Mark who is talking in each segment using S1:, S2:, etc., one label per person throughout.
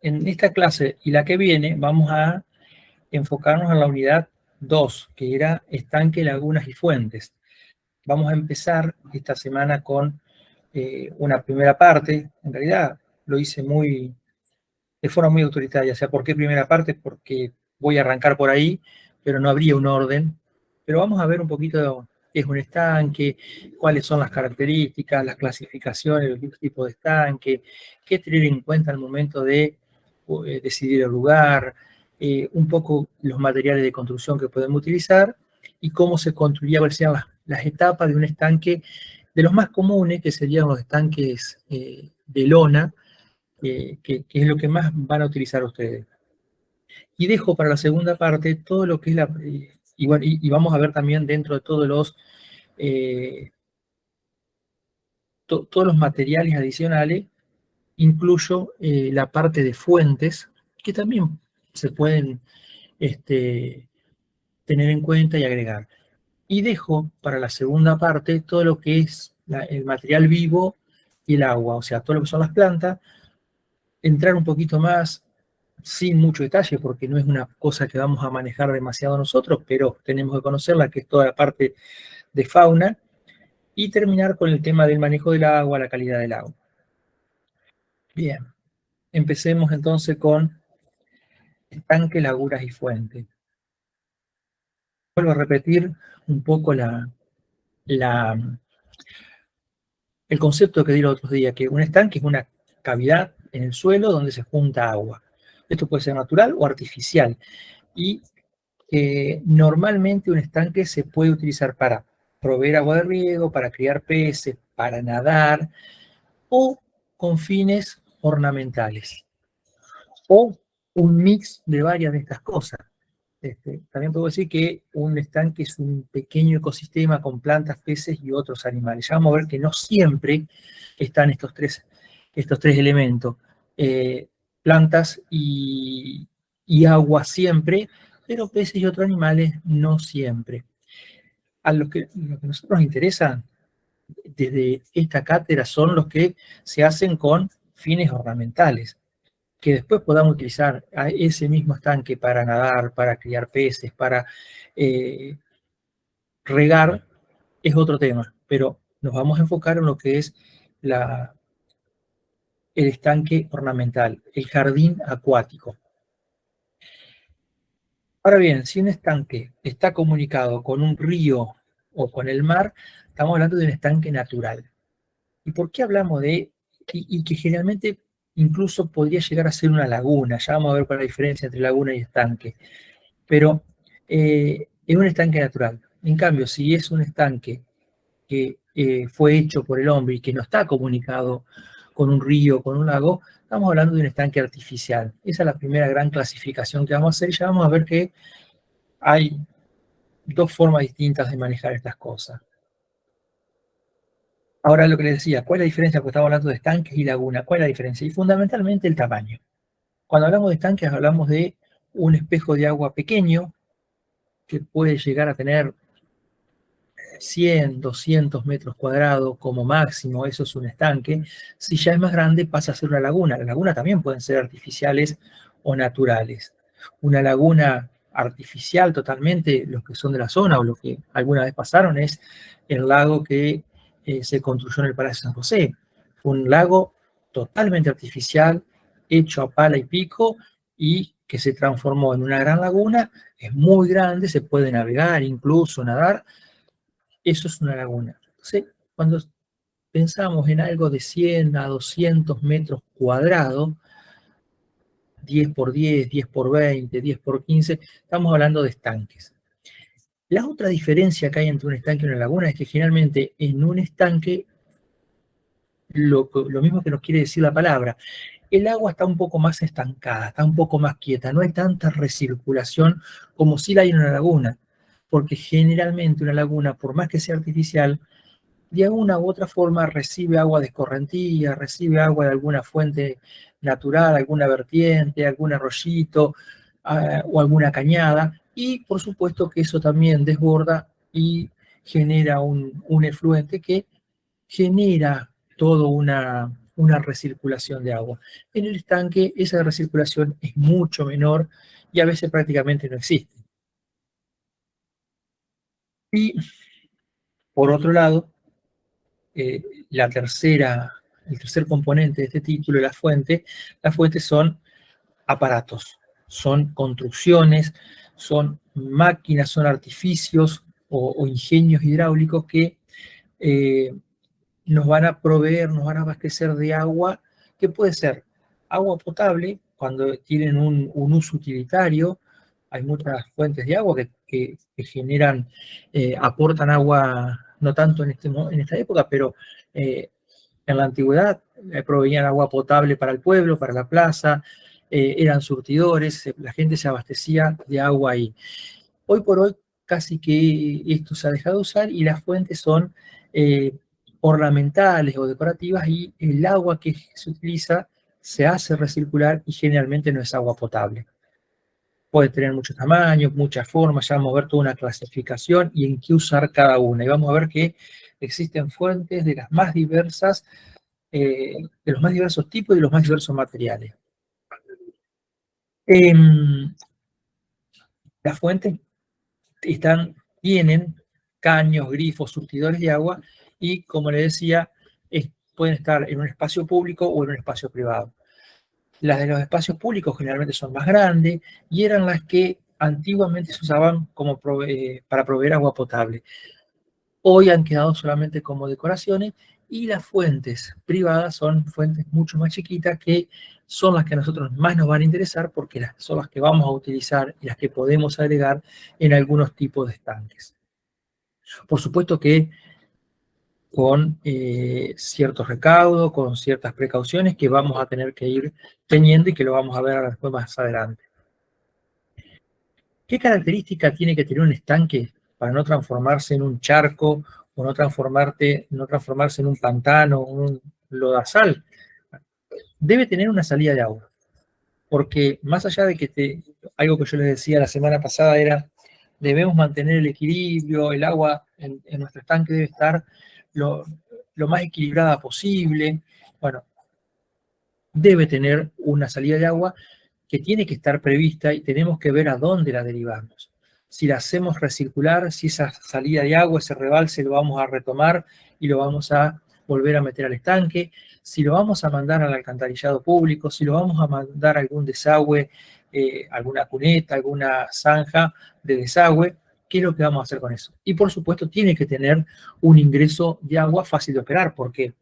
S1: en esta clase y la que viene vamos a enfocarnos en la unidad 2, que era estanque, lagunas y fuentes. Vamos a empezar esta semana con una primera parte. En realidad lo hice de forma muy autoritaria. O sea, ¿por qué primera parte? Porque voy a arrancar por ahí, pero no habría un orden. Pero vamos a ver un poquito qué es un estanque, cuáles son las características, las clasificaciones, los tipos de estanque, qué tener en cuenta al momento de decidir el lugar, un poco los materiales de construcción que podemos utilizar y cómo se construiría, cuáles serían las etapas de un estanque, de los más comunes, que serían los estanques de lona, que es lo que más van a utilizar ustedes. Y dejo para la segunda parte todo lo que es y, bueno, y vamos a ver también dentro de todos todos los materiales adicionales, incluyo la parte de fuentes, que también se pueden tener en cuenta y agregar. Y dejo para la segunda parte todo lo que es el material vivo y el agua, o sea, todo lo que son las plantas, entrar un poquito más sin mucho detalle, porque no es una cosa que vamos a manejar demasiado nosotros, pero tenemos que conocerla, que es toda la parte de fauna, y terminar con el tema del manejo del agua, la calidad del agua. Bien, empecemos entonces con estanque, lagunas y fuentes. Vuelvo a repetir un poco el concepto que di el otro día, que un estanque es una cavidad en el suelo donde se junta agua. Esto puede ser natural o artificial. Y normalmente un estanque se puede utilizar para proveer agua de riego, para criar peces, para nadar, o con fines ornamentales, o un mix de varias de estas cosas. También puedo decir que un estanque es un pequeño ecosistema con plantas, peces y otros animales. Ya vamos a ver que no siempre están estos tres elementos. Plantas y agua siempre, pero peces y otros animales no siempre. A lo que a nosotros nos interesa desde esta cátedra son los que se hacen con fines ornamentales, que después podamos utilizar a ese mismo estanque para nadar, para criar peces, para regar, es otro tema, pero nos vamos a enfocar en lo que es el estanque ornamental, el jardín acuático. Ahora bien, si un estanque está comunicado con un río o con el mar, estamos hablando de un estanque natural. ¿Y por qué hablamos y que generalmente incluso podría llegar a ser una laguna? Ya vamos a ver cuál es la diferencia entre laguna y estanque. Pero es un estanque natural. En cambio, si es un estanque que fue hecho por el hombre y que no está comunicado con un río, con un lago, estamos hablando de un estanque artificial. Esa es la primera gran clasificación que vamos a hacer y ya vamos a ver que hay dos formas distintas de manejar estas cosas. Ahora lo que les decía, ¿cuál es la diferencia? Porque estamos hablando de estanques y lagunas. ¿Cuál es la diferencia? Y fundamentalmente el tamaño. Cuando hablamos de estanques hablamos de un espejo de agua pequeño que puede llegar a tener 100, 200 metros cuadrados como máximo, eso es un estanque. Si ya es más grande pasa a ser una laguna. Las lagunas también pueden ser artificiales o naturales. Una laguna artificial totalmente, los que son de la zona o los que alguna vez pasaron, es el lago que se construyó en el Palacio San José. Fue un lago totalmente artificial, hecho a pala y pico, y que se transformó en una gran laguna. Es muy grande, se puede navegar, incluso nadar. Eso es una laguna. Entonces, cuando pensamos en algo de 100 a 200 metros cuadrados, 10 por 10, 10 por 20, 10 por 15, estamos hablando de estanques. La otra diferencia que hay entre un estanque y una laguna es que generalmente en un estanque, lo mismo que nos quiere decir la palabra, el agua está un poco más estancada, está un poco más quieta, no hay tanta recirculación como si la hay en una laguna, porque generalmente una laguna, por más que sea artificial, de alguna u otra forma recibe agua de escorrentía, recibe agua de alguna fuente natural, alguna vertiente, algún arroyito o alguna cañada, y por supuesto que eso también desborda y genera un efluente que genera toda una recirculación de agua. En el estanque esa recirculación es mucho menor y a veces prácticamente no existe. Y por otro lado, eh, el tercer componente de este título, las fuentes son aparatos, son construcciones, son máquinas, son artificios o ingenios hidráulicos que eh, nos van a proveer, nos van a abastecer de agua, que puede ser agua potable cuando tienen un uso utilitario. Hay muchas fuentes de agua que generan, aportan agua, no tanto en esta época, pero eh, en la antigüedad proveían agua potable para el pueblo, para la plaza, eran surtidores, la gente se abastecía de agua ahí. Hoy por hoy casi que esto se ha dejado de usar y las fuentes son eh, ornamentales o decorativas y el agua que se utiliza se hace recircular y generalmente no es agua potable. Puede tener muchos tamaños, muchas formas, ya vamos a ver toda una clasificación y en qué usar cada una. Y vamos a ver que existen fuentes de las más diversas, de los más diversos tipos y de los más diversos materiales. Em, las fuentes tienen caños, grifos, surtidores de agua y, como le decía, pueden estar en un espacio público o en un espacio privado. Las de los espacios públicos generalmente son más grandes y eran las que antiguamente se usaban para proveer agua potable. Hoy han quedado solamente como decoraciones y las fuentes privadas son fuentes mucho más chiquitas que son las que a nosotros más nos van a interesar porque son las que vamos a utilizar y las que podemos agregar en algunos tipos de estanques. Por supuesto que con ciertos recaudos, con ciertas precauciones que vamos a tener que ir teniendo y que lo vamos a ver después más adelante. ¿Qué característica tiene que tener un estanque para no transformarse en un charco o no transformarse en un pantano o un lodazal? Debe tener una salida de agua, porque más allá de algo que yo les decía la semana pasada era, debemos mantener el equilibrio, el agua en nuestro estanque debe estar lo, lo más equilibrada posible. Bueno, debe tener una salida de agua que tiene que estar prevista y tenemos que ver a dónde la derivamos. Si la hacemos recircular, si esa salida de agua, ese rebalse lo vamos a retomar y lo vamos a volver a meter al estanque, si lo vamos a mandar al alcantarillado público, si lo vamos a mandar a algún desagüe, alguna cuneta, alguna zanja de desagüe, ¿qué es lo que vamos a hacer con eso? Y por supuesto tiene que tener un ingreso de agua fácil de operar, porque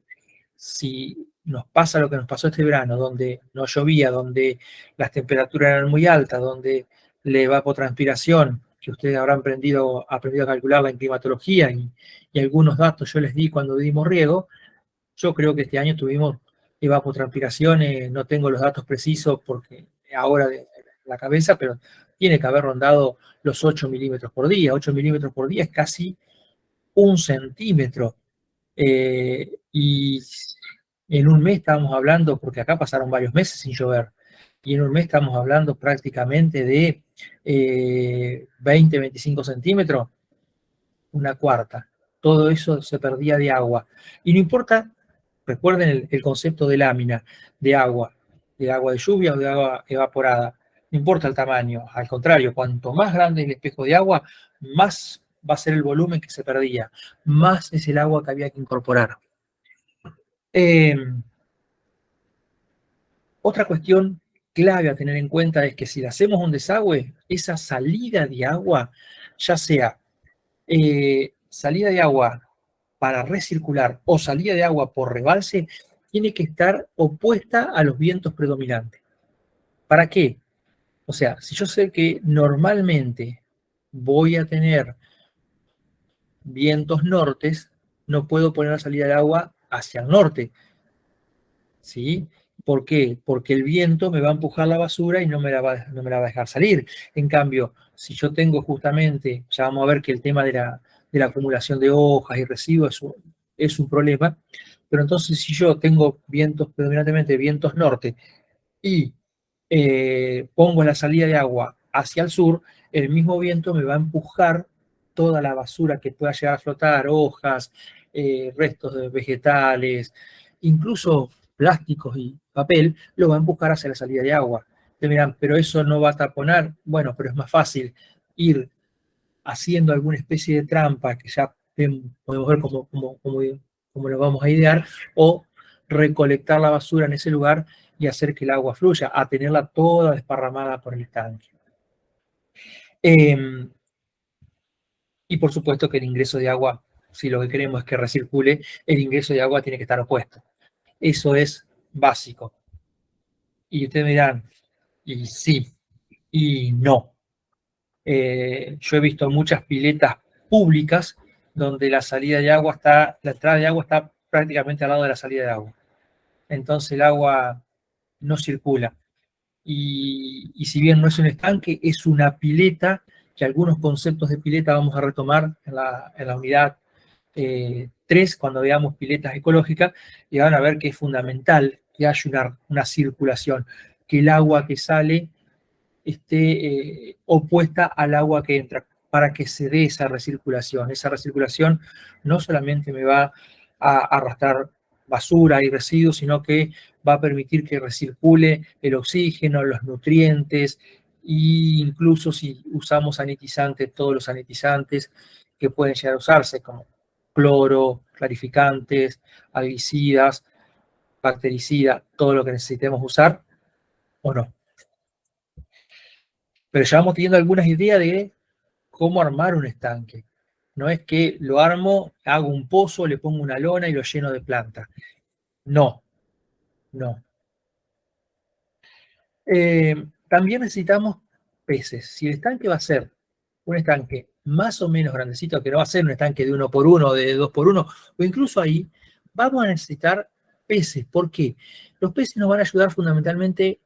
S1: si nos pasa lo que nos pasó este verano, donde no llovía, donde las temperaturas eran muy altas, donde la evapotranspiración, que ustedes habrán aprendido a calcularla en climatología y algunos datos yo les di cuando dimos riego, yo creo que este año tuvimos evapotranspiraciones, no tengo los datos precisos porque ahora de la cabeza, pero tiene que haber rondado los 8 milímetros por día. 8 milímetros por día es casi un centímetro. Y en un mes estábamos hablando, porque acá pasaron varios meses sin llover, y en un mes estamos hablando prácticamente de 20, 25 centímetros, una cuarta. Todo eso se perdía de agua. Y no importa, recuerden el concepto de lámina, de agua de lluvia o de agua evaporada. No importa el tamaño, al contrario, cuanto más grande el espejo de agua, más va a ser el volumen que se perdía, más es el agua que había que incorporar. Eh, Otra cuestión clave a tener en cuenta es que si le hacemos un desagüe, esa salida de agua, ya sea salida de agua para recircular o salida de agua por rebalse, tiene que estar opuesta a los vientos predominantes. ¿Para qué? O sea, si yo sé que normalmente voy a tener vientos nortes, no puedo poner la salida de agua hacia el norte, ¿sí? ¿Por qué? Porque el viento me va a empujar la basura y no me la va a dejar salir. En cambio, si yo tengo justamente, ya vamos a ver que el tema de la acumulación de hojas y residuos es un problema, pero entonces si yo tengo vientos, predominantemente vientos norte, y pongo la salida de agua hacia el sur, el mismo viento me va a empujar toda la basura que pueda llegar a flotar, hojas, restos de vegetales, incluso plásticos y papel, lo va a empujar hacia la salida de agua. Te dirán, pero eso no va a taponar. Bueno, pero es más fácil ir haciendo alguna especie de trampa que ya podemos ver cómo lo vamos a idear, o recolectar la basura en ese lugar y hacer que el agua fluya, a tenerla toda desparramada por el estanque. Y por supuesto que el ingreso de agua, si lo que queremos es que recircule, el ingreso de agua tiene que estar opuesto. Eso es básico. Y ustedes me dirán, y sí, y no. Yo he visto muchas piletas públicas donde la entrada de agua está prácticamente al lado de la salida de agua. Entonces el agua no circula. Y si bien no es un estanque, es una pileta, que algunos conceptos de pileta vamos a retomar en la unidad 3, cuando veamos piletas ecológicas, y van a ver que es fundamental que haya una circulación, que el agua que sale esté opuesta al agua que entra, para que se dé esa recirculación. Esa recirculación no solamente me va a arrastrar basura y residuos, sino que va a permitir que recircule el oxígeno, los nutrientes, e incluso si usamos sanitizantes, todos los sanitizantes que pueden llegar a usarse, como cloro, clarificantes, albicidas, bactericidas, todo lo que necesitemos usar, o no. Pero ya vamos teniendo algunas ideas de cómo armar un estanque. No es que lo armo, hago un pozo, le pongo una lona y lo lleno de plantas. No, no. También necesitamos peces. Si el estanque va a ser un estanque más o menos grandecito, que no va a ser un estanque de 1 por 1, de 2 por 1, o incluso ahí, vamos a necesitar peces. ¿Por qué? Los peces nos van a ayudar fundamentalmente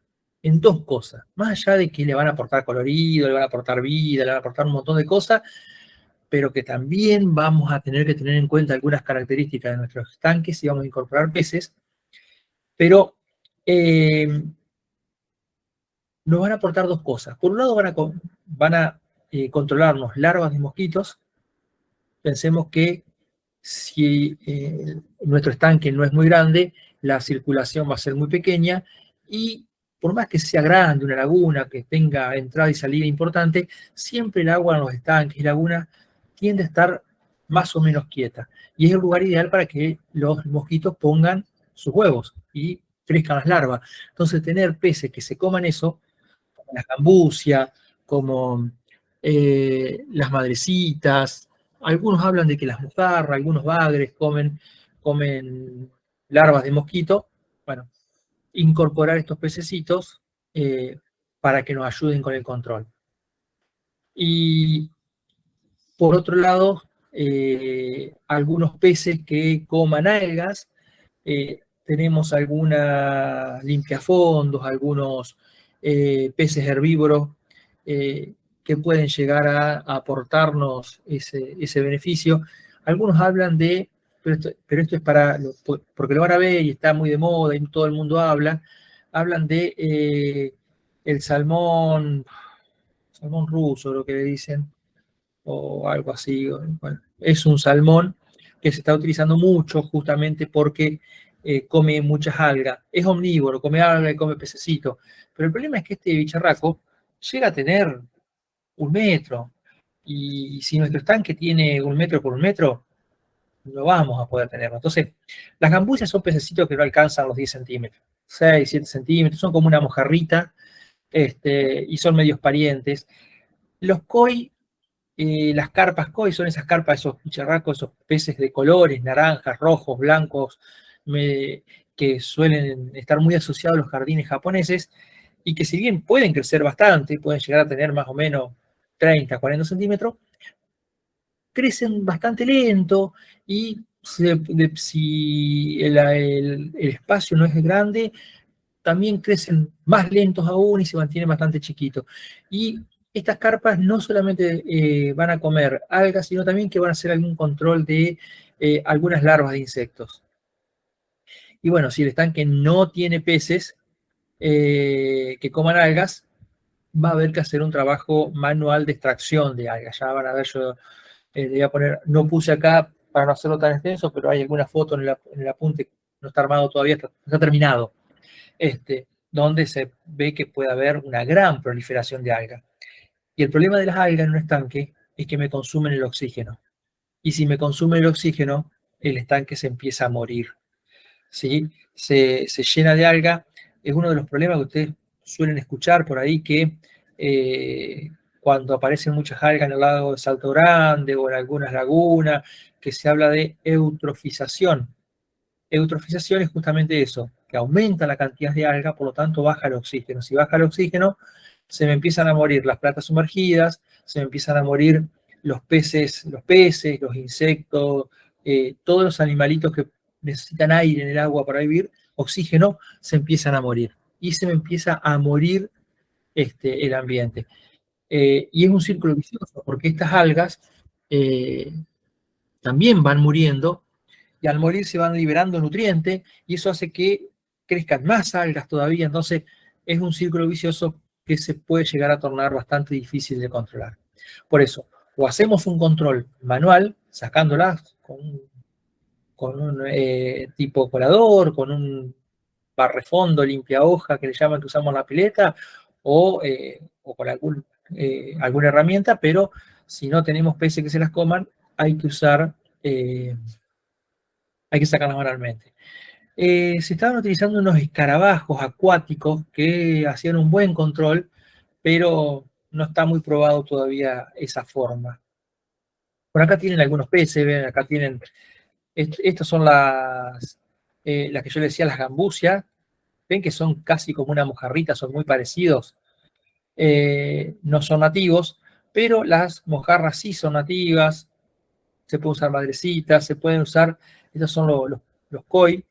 S1: en dos cosas. Más allá de que le van a aportar colorido, le van a aportar vida, le van a aportar un montón de cosas, pero que también vamos a tener que tener en cuenta algunas características de nuestros estanques y vamos a incorporar peces, pero nos van a aportar dos cosas. Por un lado van a controlarnos larvas de mosquitos. Pensemos que si nuestro estanque no es muy grande, la circulación va a ser muy pequeña, y por más que sea grande una laguna, que tenga entrada y salida importante, siempre el agua en los estanques y lagunas tiende a estar más o menos quieta. Y es el lugar ideal para que los mosquitos pongan sus huevos y crezcan las larvas. Entonces, tener peces que se coman eso, como la gambusia, como las madrecitas, algunos hablan de que las mojarras, algunos bagres comen larvas de mosquito. Bueno, incorporar estos pececitos para que nos ayuden con el control. Y por otro lado, algunos peces que coman algas. Tenemos algunas limpiafondos, algunos peces herbívoros que pueden llegar a aportarnos ese beneficio. Algunos hablan de, pero esto es porque lo van a ver y está muy de moda y todo el mundo hablan de el salmón ruso, lo que le dicen, o algo así. Bueno, es un salmón que se está utilizando mucho justamente porque come muchas algas. Es omnívoro, come algas y come pececito. Pero el problema es que este bicharraco llega a tener 1 metro. Y si nuestro estanque tiene 1 metro por 1 metro, no vamos a poder tenerlo. Entonces, las gambusias son pececitos que no alcanzan los 10 centímetros. 6, 7 centímetros, son como una mojarrita, y son medios parientes. Los koi, las carpas koi, son esas carpas, esos bicharracos, esos peces de colores, naranjas, rojos, blancos, que suelen estar muy asociados a los jardines japoneses, y que si bien pueden crecer bastante, pueden llegar a tener más o menos 30, 40 centímetros, crecen bastante lento, y si el espacio no es grande, también crecen más lentos aún y se mantienen bastante chiquitos. Y estas carpas no solamente van a comer algas, sino también que van a hacer algún control de algunas larvas de insectos. Y bueno, si el estanque no tiene peces que coman algas, va a haber que hacer un trabajo manual de extracción de algas. Ya van a ver, yo le voy a poner, no puse acá para no hacerlo tan extenso, pero hay alguna foto en el apunte no está armado todavía, no está terminado, donde se ve que puede haber una gran proliferación de algas. Y el problema de las algas en un estanque es que me consumen el oxígeno. Y si me consume el oxígeno, el estanque se empieza a morir. ¿Sí? Se llena de alga. Es uno de los problemas que ustedes suelen escuchar por ahí, que cuando aparecen muchas algas en el lago de Salto Grande o en algunas lagunas, que se habla de eutrofización. Eutrofización es justamente eso, que aumenta la cantidad de alga, por lo tanto baja el oxígeno. Si baja el oxígeno, se me empiezan a morir las plantas sumergidas, se me empiezan a morir los peces, los insectos, todos los animalitos que necesitan aire en el agua para vivir, oxígeno, se empiezan a morir. Y se me empieza a morir el ambiente. Y es un círculo vicioso, porque estas algas también van muriendo, y al morir se van liberando nutrientes, y eso hace que crezcan más algas todavía. Entonces es un círculo vicioso que se puede llegar a tornar bastante difícil de controlar. Por eso, o hacemos un control manual, sacándolas con un tipo colador, con un barrefondo, limpia hoja que le llaman, que usamos en la pileta, o con alguna herramienta, pero si no tenemos peces que se las coman, hay que usar, hay que sacarlas manualmente. Se estaban utilizando unos escarabajos acuáticos que hacían un buen control, pero no está muy probado todavía esa forma. Por acá tienen algunos peces, ven, acá tienen, estas son las que yo les decía, las gambusias, ven que son casi como una mojarrita, son muy parecidos, no son nativos, pero las mojarras sí son nativas, se pueden usar madrecitas, se pueden usar, estos son los koi,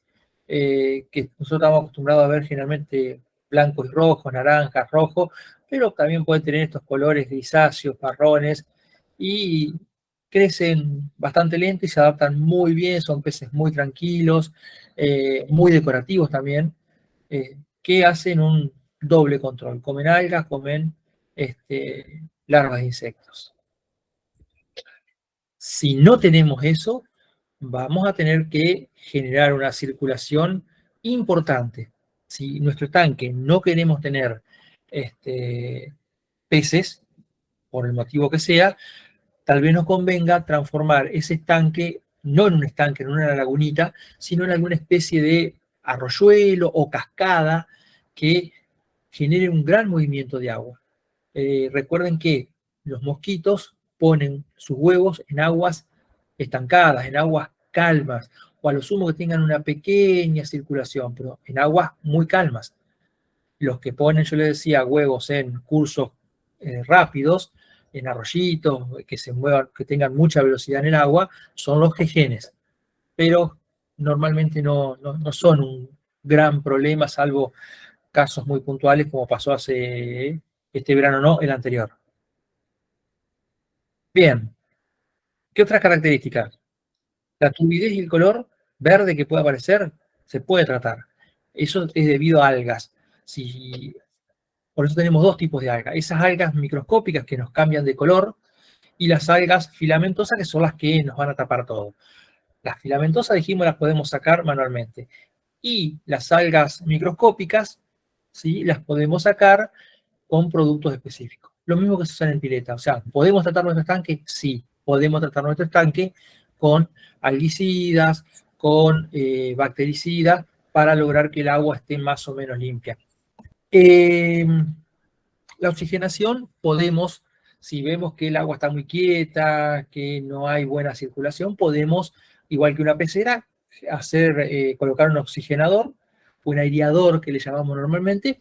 S1: que nosotros estamos acostumbrados a ver generalmente blancos y rojos, naranjas, rojos, pero también pueden tener estos colores grisáceos, marrones, y crecen bastante lento y se adaptan muy bien, son peces muy tranquilos, muy decorativos también, que hacen un doble control. Comen algas, comen larvas de insectos. Si no tenemos eso, vamos a tener que generar una circulación importante. Si nuestro tanque no queremos tener peces, por el motivo que sea, tal vez nos convenga transformar ese estanque, no en un estanque, no en una lagunita, sino en alguna especie de arroyuelo o cascada que genere un gran movimiento de agua. Recuerden que los mosquitos ponen sus huevos en aguas estancadas, en aguas calmas, o a lo sumo que tengan una pequeña circulación, pero en aguas muy calmas. Los que ponen, yo les decía, huevos en cursos rápidos, en arroyitos, que se muevan, que tengan mucha velocidad en el agua, son los jejenes. Pero normalmente no son un gran problema, salvo casos muy puntuales, como pasó hace este verano, no, el anterior. Bien, ¿qué otras características? La turbidez y el color verde que puede aparecer se puede tratar. Eso es debido a algas. Si, por eso tenemos dos tipos de algas. Esas algas microscópicas que nos cambian de color y las algas filamentosas que son las que nos van a tapar todo. Las filamentosas, dijimos, las podemos sacar manualmente. Y las algas microscópicas, ¿sí?, las podemos sacar con productos específicos. Lo mismo que se usa en pileta. O sea, ¿podemos tratar nuestro estanque? Sí, podemos tratar nuestro estanque con algicidas, con bactericidas, para lograr que el agua esté más o menos limpia. La oxigenación podemos, si vemos que el agua está muy quieta, que no hay buena circulación, podemos, igual que una pecera, colocar un oxigenador, un aireador que le llamamos normalmente,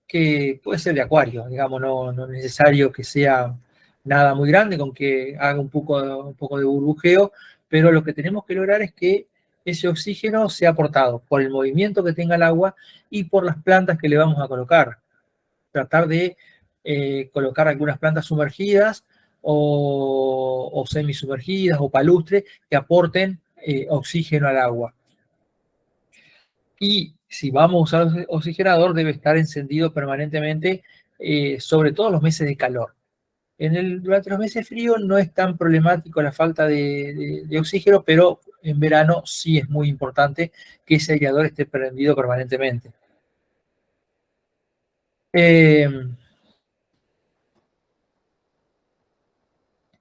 S1: que puede ser de acuario, digamos, no es necesario que sea nada muy grande, con que haga un poco de burbujeo, pero lo que tenemos que lograr es que ese oxígeno sea aportado por el movimiento que tenga el agua y por las plantas que le vamos a colocar. Tratar de colocar algunas plantas sumergidas o semisumergidas o palustres que aporten oxígeno al agua. Y si vamos a usar oxigenador, debe estar encendido permanentemente, sobre todo en los meses de calor. Durante los meses fríos no es tan problemático la falta de oxígeno, pero en verano sí es muy importante que ese aireador esté prendido permanentemente. Eh,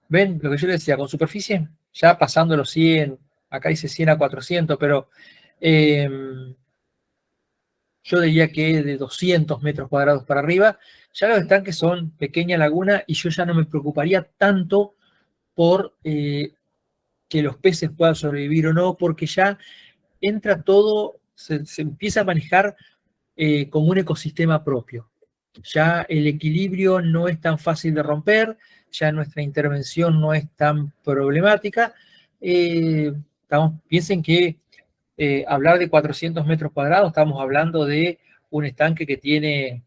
S1: ¿Ven lo que yo les decía? Con superficie, ya pasando los 100, acá dice 100 a 400, pero eh, yo diría que de 200 metros cuadrados para arriba, ya los estanques son pequeña laguna y yo ya no me preocuparía tanto por que los peces puedan sobrevivir o no, porque ya entra todo, se empieza a manejar como un ecosistema propio. Ya el equilibrio no es tan fácil de romper, ya nuestra intervención no es tan problemática. Piensen que hablar de 400 metros cuadrados, estamos hablando de un estanque que tiene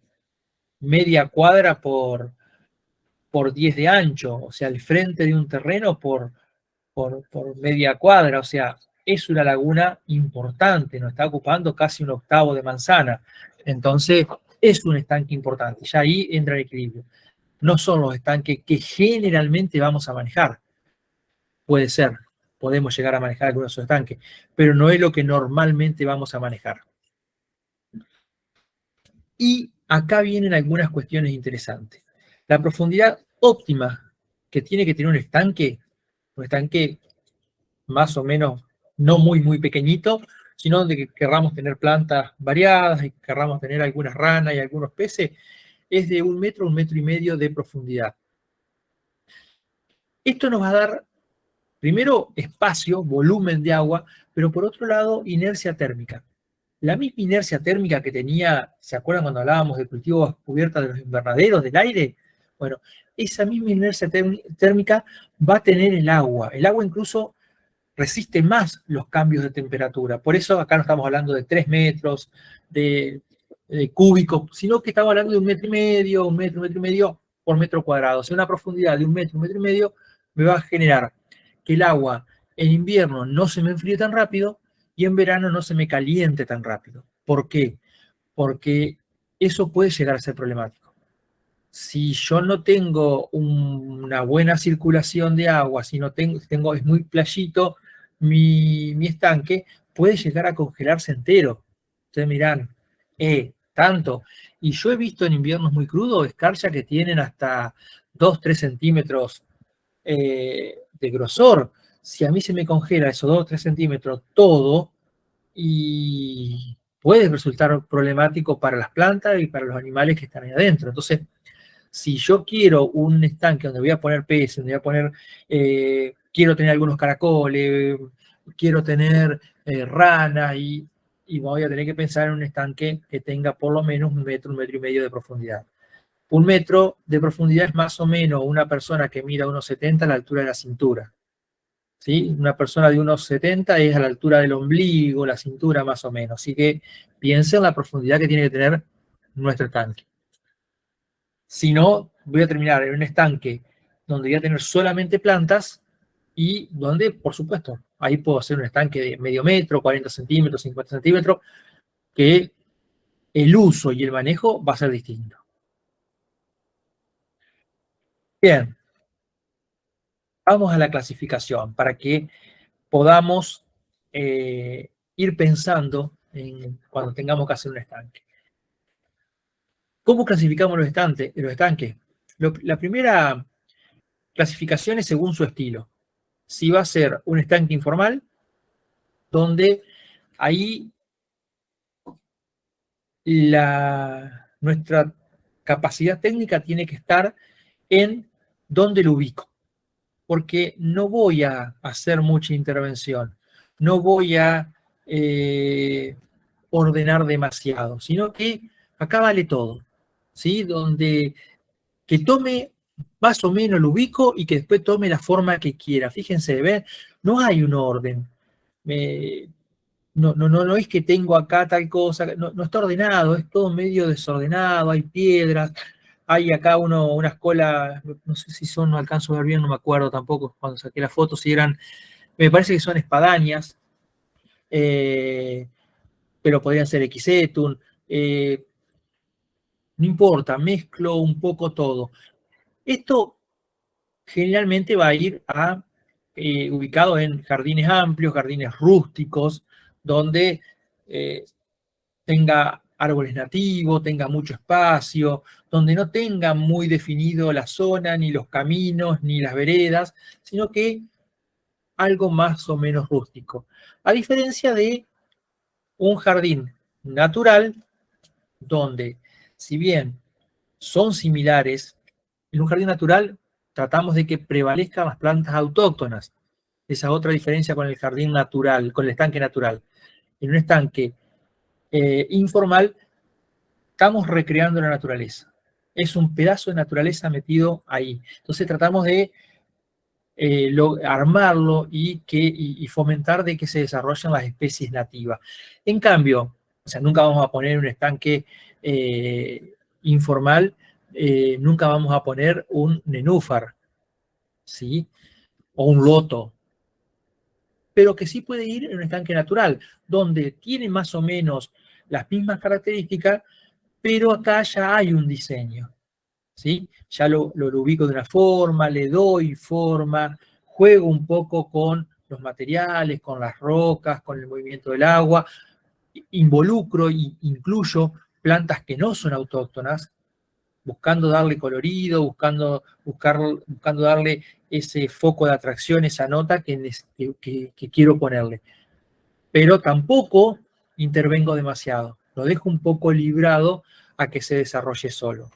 S1: media cuadra por 10 de ancho, o sea, el frente de un terreno por media cuadra, o sea, es una laguna importante, nos está ocupando casi un octavo de manzana. Entonces, es un estanque importante, ya ahí entra el equilibrio. No son los estanques que generalmente vamos a manejar. Puede ser, podemos llegar a manejar algunos de esos estanques, pero no es lo que normalmente vamos a manejar. Y acá vienen algunas cuestiones interesantes. La profundidad óptima que tiene que tener un estanque más o menos no muy, muy pequeñito, sino donde querramos tener plantas variadas y querramos tener algunas ranas y algunos peces, es de 1 metro y medio de profundidad. Esto nos va a dar, primero, espacio, volumen de agua, pero por otro lado, inercia térmica. La misma inercia térmica que tenía, ¿se acuerdan cuando hablábamos de cultivos cubiertas de los invernaderos del aire? Bueno, esa misma inercia térmica va a tener el agua. El agua incluso resiste más los cambios de temperatura. Por eso acá no estamos hablando de 3 metros de cúbicos, sino que estamos hablando de 1 metro y medio, 1 metro, 1 metro y medio por metro cuadrado. O sea, una profundidad de 1 metro y medio me va a generar que el agua en invierno no se me enfríe tan rápido y en verano no se me caliente tan rápido. ¿Por qué? Porque eso puede llegar a ser problemático. Si yo no tengo una buena circulación de agua, si no tengo es muy playito mi estanque, puede llegar a congelarse entero. Ustedes mirán, tanto. Y yo he visto en inviernos muy crudos escarchas que tienen hasta 2, 3 centímetros de grosor. Si a mí se me congela esos 2, 3 centímetros todo, y puede resultar problemático para las plantas y para los animales que están ahí adentro. Entonces, si yo quiero un estanque donde voy a poner peces, donde voy a poner, quiero tener algunos caracoles, quiero tener ranas y voy a tener que pensar en un estanque que tenga por lo menos 1 metro y medio de profundidad. 1 metro de profundidad es más o menos una persona que mira 1,70 a la altura de la cintura. ¿Sí? Una persona de 1,70 es a la altura del ombligo, la cintura más o menos. Así que piensen en la profundidad que tiene que tener nuestro estanque. Si no, voy a terminar en un estanque donde voy a tener solamente plantas y donde, por supuesto, ahí puedo hacer un estanque de medio metro, 40 centímetros, 50 centímetros, que el uso y el manejo va a ser distinto. Bien, vamos a la clasificación para que podamos ir pensando en cuando tengamos que hacer un estanque. ¿Cómo clasificamos los estanques? La primera clasificación es según su estilo. Si va a ser un estanque informal, donde ahí nuestra capacidad técnica tiene que estar en dónde lo ubico, porque no voy a hacer mucha intervención, no voy a ordenar demasiado, sino que acá vale todo, ¿sí? Donde que tome más o menos lo ubico y que después tome la forma que quiera. Fíjense, ¿ven? No hay un orden. No es que tengo acá tal cosa, no está ordenado, es todo medio desordenado, hay piedras, hay acá unas colas, no sé si son, no alcanzo a ver bien, no me acuerdo tampoco cuando saqué la foto, si eran, me parece que son espadañas, pero podrían ser equisetun, no importa, mezclo un poco todo. Esto generalmente va a ir ubicado en jardines amplios, jardines rústicos, donde tenga árboles nativos, tenga mucho espacio, donde no tenga muy definido la zona, ni los caminos, ni las veredas, sino que algo más o menos rústico. A diferencia de un jardín natural, donde si bien son similares, en un jardín natural tratamos de que prevalezcan las plantas autóctonas. Esa es otra diferencia con el jardín natural, con el estanque natural. En un estanque informal estamos recreando la naturaleza. Es un pedazo de naturaleza metido ahí. Entonces tratamos de armarlo y fomentar de que se desarrollen las especies nativas. En cambio, o sea, nunca vamos a poner un estanque informal, nunca vamos a poner un nenúfar, ¿sí? O un loto, pero que sí puede ir en un estanque natural, donde tiene más o menos las mismas características, pero acá ya hay un diseño, ¿sí? Ya lo ubico de una forma, le doy forma, juego un poco con los materiales, con las rocas, con el movimiento del agua, involucro e incluyo plantas que no son autóctonas, buscando darle colorido, buscando darle ese foco de atracción, esa nota que quiero ponerle. Pero tampoco intervengo demasiado, lo dejo un poco librado a que se desarrolle solo.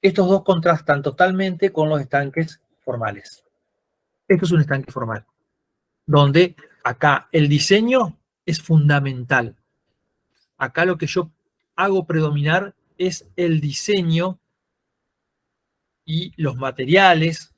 S1: Estos dos contrastan totalmente con los estanques formales. Esto es un estanque formal, donde acá el diseño es fundamental. Acá lo que yo hago predominar es el diseño y los materiales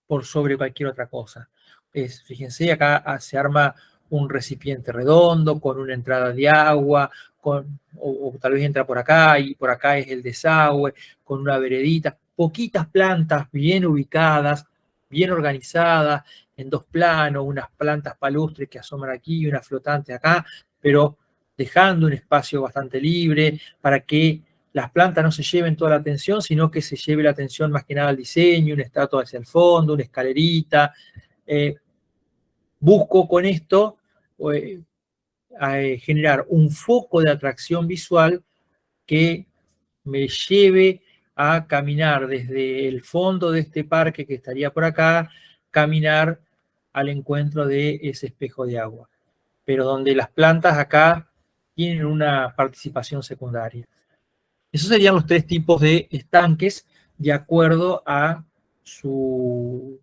S1: por sobre cualquier otra cosa. Fíjense, acá se arma un recipiente redondo con una entrada de agua, o tal vez entra por acá y por acá es el desagüe, con una veredita, poquitas plantas bien ubicadas, bien organizadas, en dos planos, unas plantas palustres que asoman aquí y una flotante acá, pero dejando un espacio bastante libre para que las plantas no se lleven toda la atención, sino que se lleve la atención más que nada al diseño, una estatua hacia el fondo, una escalerita. Busco con esto generar un foco de atracción visual que me lleve a caminar desde el fondo de este parque que estaría por acá, caminar al encuentro de ese espejo de agua, pero donde las plantas acá tienen una participación secundaria. Esos serían los tres tipos de estanques de acuerdo a su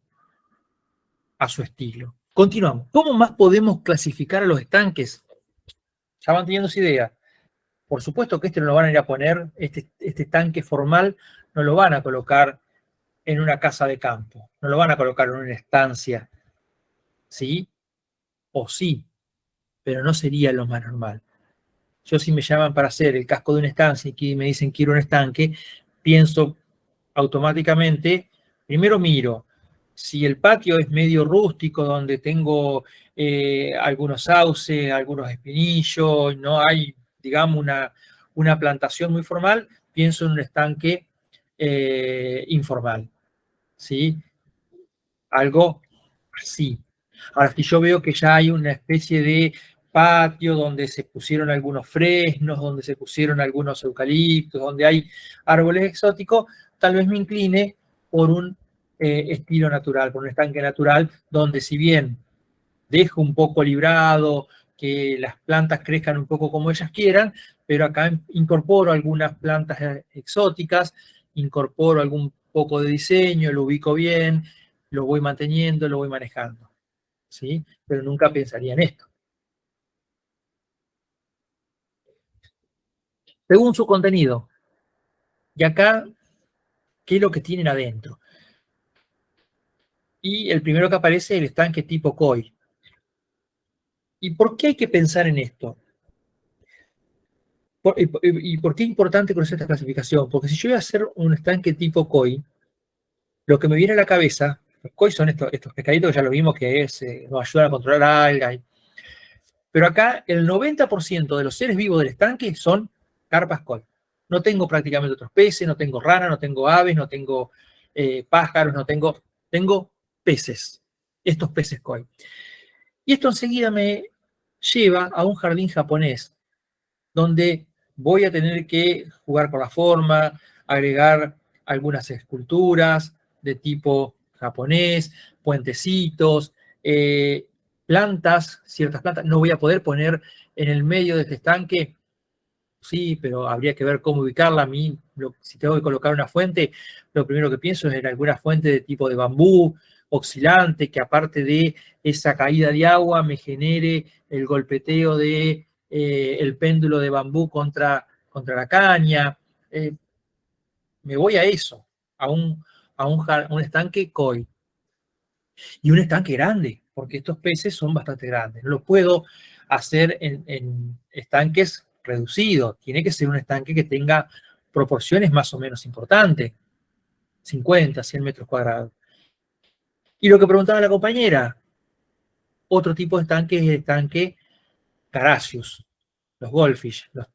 S1: estilo. Continuamos. ¿Cómo más podemos clasificar a los estanques? Ya van teniendo esa idea. Por supuesto que este no lo van a ir a poner, este estanque formal no lo van a colocar en una casa de campo, no lo van a colocar en una estancia, ¿sí? O sí, pero no sería lo más normal. Yo, si me llaman para hacer el casco de una estancia y me dicen quiero un estanque, pienso automáticamente, primero miro si el patio es medio rústico, donde tengo algunos sauces, algunos espinillos, no hay, digamos, una plantación muy formal, pienso en un estanque informal, ¿sí? Algo así. Ahora, si yo veo que ya hay una especie de patio donde se pusieron algunos fresnos, donde se pusieron algunos eucaliptos, donde hay árboles exóticos, tal vez me incline por un estilo natural, por un estanque natural, donde si bien dejo un poco librado, que las plantas crezcan un poco como ellas quieran, pero acá incorporo algunas plantas exóticas, incorporo algún poco de diseño, lo ubico bien, lo voy manteniendo, lo voy manejando, ¿sí? Pero nunca pensaría en esto. Según su contenido. Y acá, ¿qué es lo que tienen adentro? Y el primero que aparece es el estanque tipo koi. ¿Y por qué hay que pensar en esto? ¿Y por qué es importante conocer esta clasificación? Porque si yo voy a hacer un estanque tipo koi, lo que me viene a la cabeza, los koi son estos pescaditos que ya lo vimos que nos ayudan a controlar algas. Pero acá el 90% de los seres vivos del estanque son carpas koi. no tengo prácticamente otros peces, no tengo ranas, no tengo aves, no tengo pájaros, tengo peces, estos peces koi. Y esto enseguida me lleva a un jardín japonés, donde voy a tener que jugar con la forma, agregar algunas esculturas de tipo japonés, puentecitos, plantas, ciertas plantas. No voy a poder poner en el medio de este estanque, sí, pero habría que ver cómo ubicarla. A mí, si tengo que colocar una fuente, lo primero que pienso es en alguna fuente de tipo de bambú, oscilante, que aparte de esa caída de agua me genere el golpeteo de el péndulo de bambú contra la caña. Me voy a eso, a un estanque koi. Y un estanque grande, porque estos peces son bastante grandes. No lo puedo hacer en estanques reducidos. Tiene que ser un estanque que tenga proporciones más o menos importantes, 50, 100 metros cuadrados. Y lo que preguntaba la compañera, otro tipo de estanque es el estanque Carassius, los goldfish, los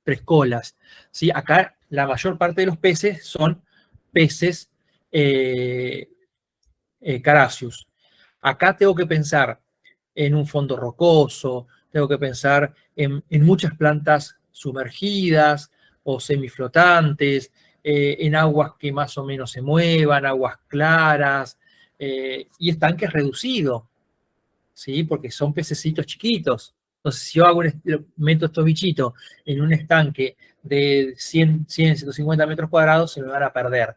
S1: tres colas. ¿Sí? Acá la mayor parte de los peces son peces Carassius. Acá tengo que pensar en un fondo rocoso, tengo que pensar en muchas plantas sumergidas o semiflotantes, en aguas que más o menos se muevan, aguas claras, y estanques reducidos, ¿sí? Porque son pececitos chiquitos. Entonces, si yo meto estos bichitos en un estanque de 100, 150 metros cuadrados, se me van a perder.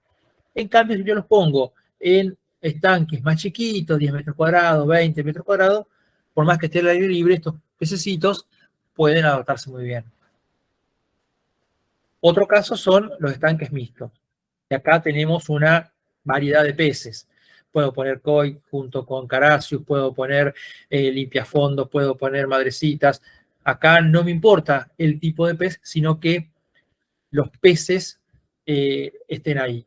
S1: En cambio, si yo los pongo en estanques más chiquitos, 10 metros cuadrados, 20 metros cuadrados, por más que esté al aire libre, estos pececitos pueden adaptarse muy bien. Otro caso son los estanques mixtos. Y acá tenemos una variedad de peces. Puedo poner koi junto con carassius, puedo poner limpiafondos, puedo poner madrecitas. Acá no me importa el tipo de pez, sino que los peces estén ahí.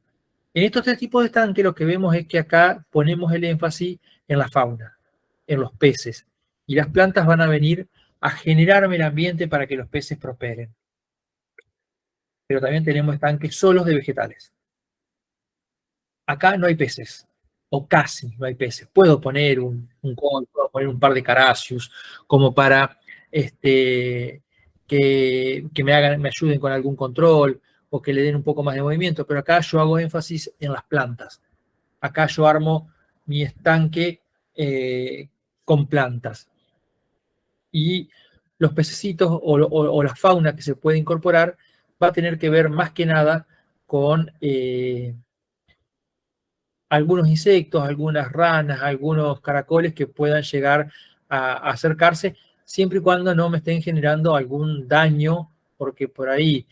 S1: En estos tres tipos de estanques lo que vemos es que acá ponemos el énfasis en la fauna, en los peces. Y las plantas van a venir a generarme el ambiente para que los peces prosperen. Pero también tenemos estanques solos de vegetales. Acá no hay peces, o casi no hay peces. Puedo poner un koi, puedo poner un par de carassius, como para que me ayuden con algún control, o que le den un poco más de movimiento, pero acá yo hago énfasis en las plantas. Acá yo armo mi estanque con plantas. Y los pececitos o la fauna que se puede incorporar va a tener que ver más que nada con algunos insectos, algunas ranas, algunos caracoles que puedan llegar a acercarse, siempre y cuando no me estén generando algún daño, porque por ahí,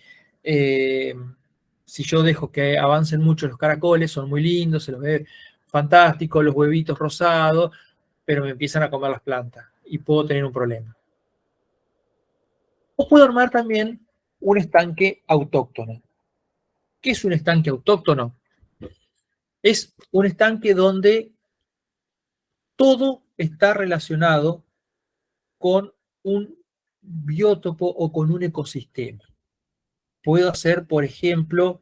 S1: si yo dejo que avancen mucho los caracoles, son muy lindos, se los ve fantástico, los huevitos rosados, pero me empiezan a comer las plantas y puedo tener un problema. O puedo armar también un estanque autóctono. ¿Qué es un estanque autóctono? Es un estanque donde todo está relacionado con un biótopo o con un ecosistema. Puedo hacer, por ejemplo,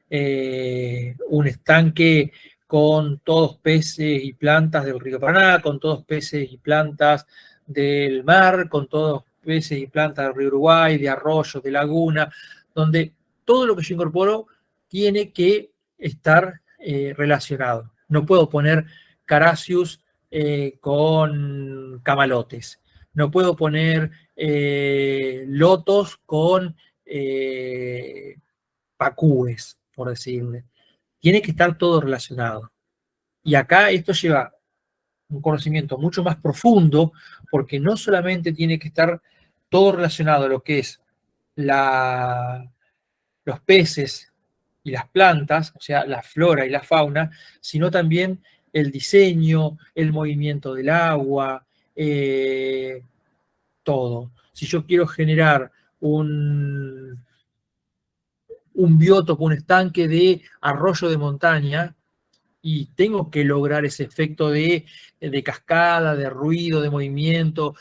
S1: un estanque con todos peces y plantas del río Paraná, con todos peces y plantas del mar, con todos peces y plantas del río Uruguay, de arroyos, de laguna, donde todo lo que yo incorporo tiene que estar relacionado. No puedo poner carassius con camalotes. No puedo poner lotos con pacúes, por decirle. Tiene que estar todo relacionado. Y acá esto lleva un conocimiento mucho más profundo, porque no solamente tiene que estar todo relacionado a lo que es los peces y las plantas, o sea, la flora y la fauna, sino también el diseño, el movimiento del agua, todo. Si yo quiero generar un biótopo, un estanque de arroyo de montaña, y tengo que lograr ese efecto de cascada, de ruido, de movimiento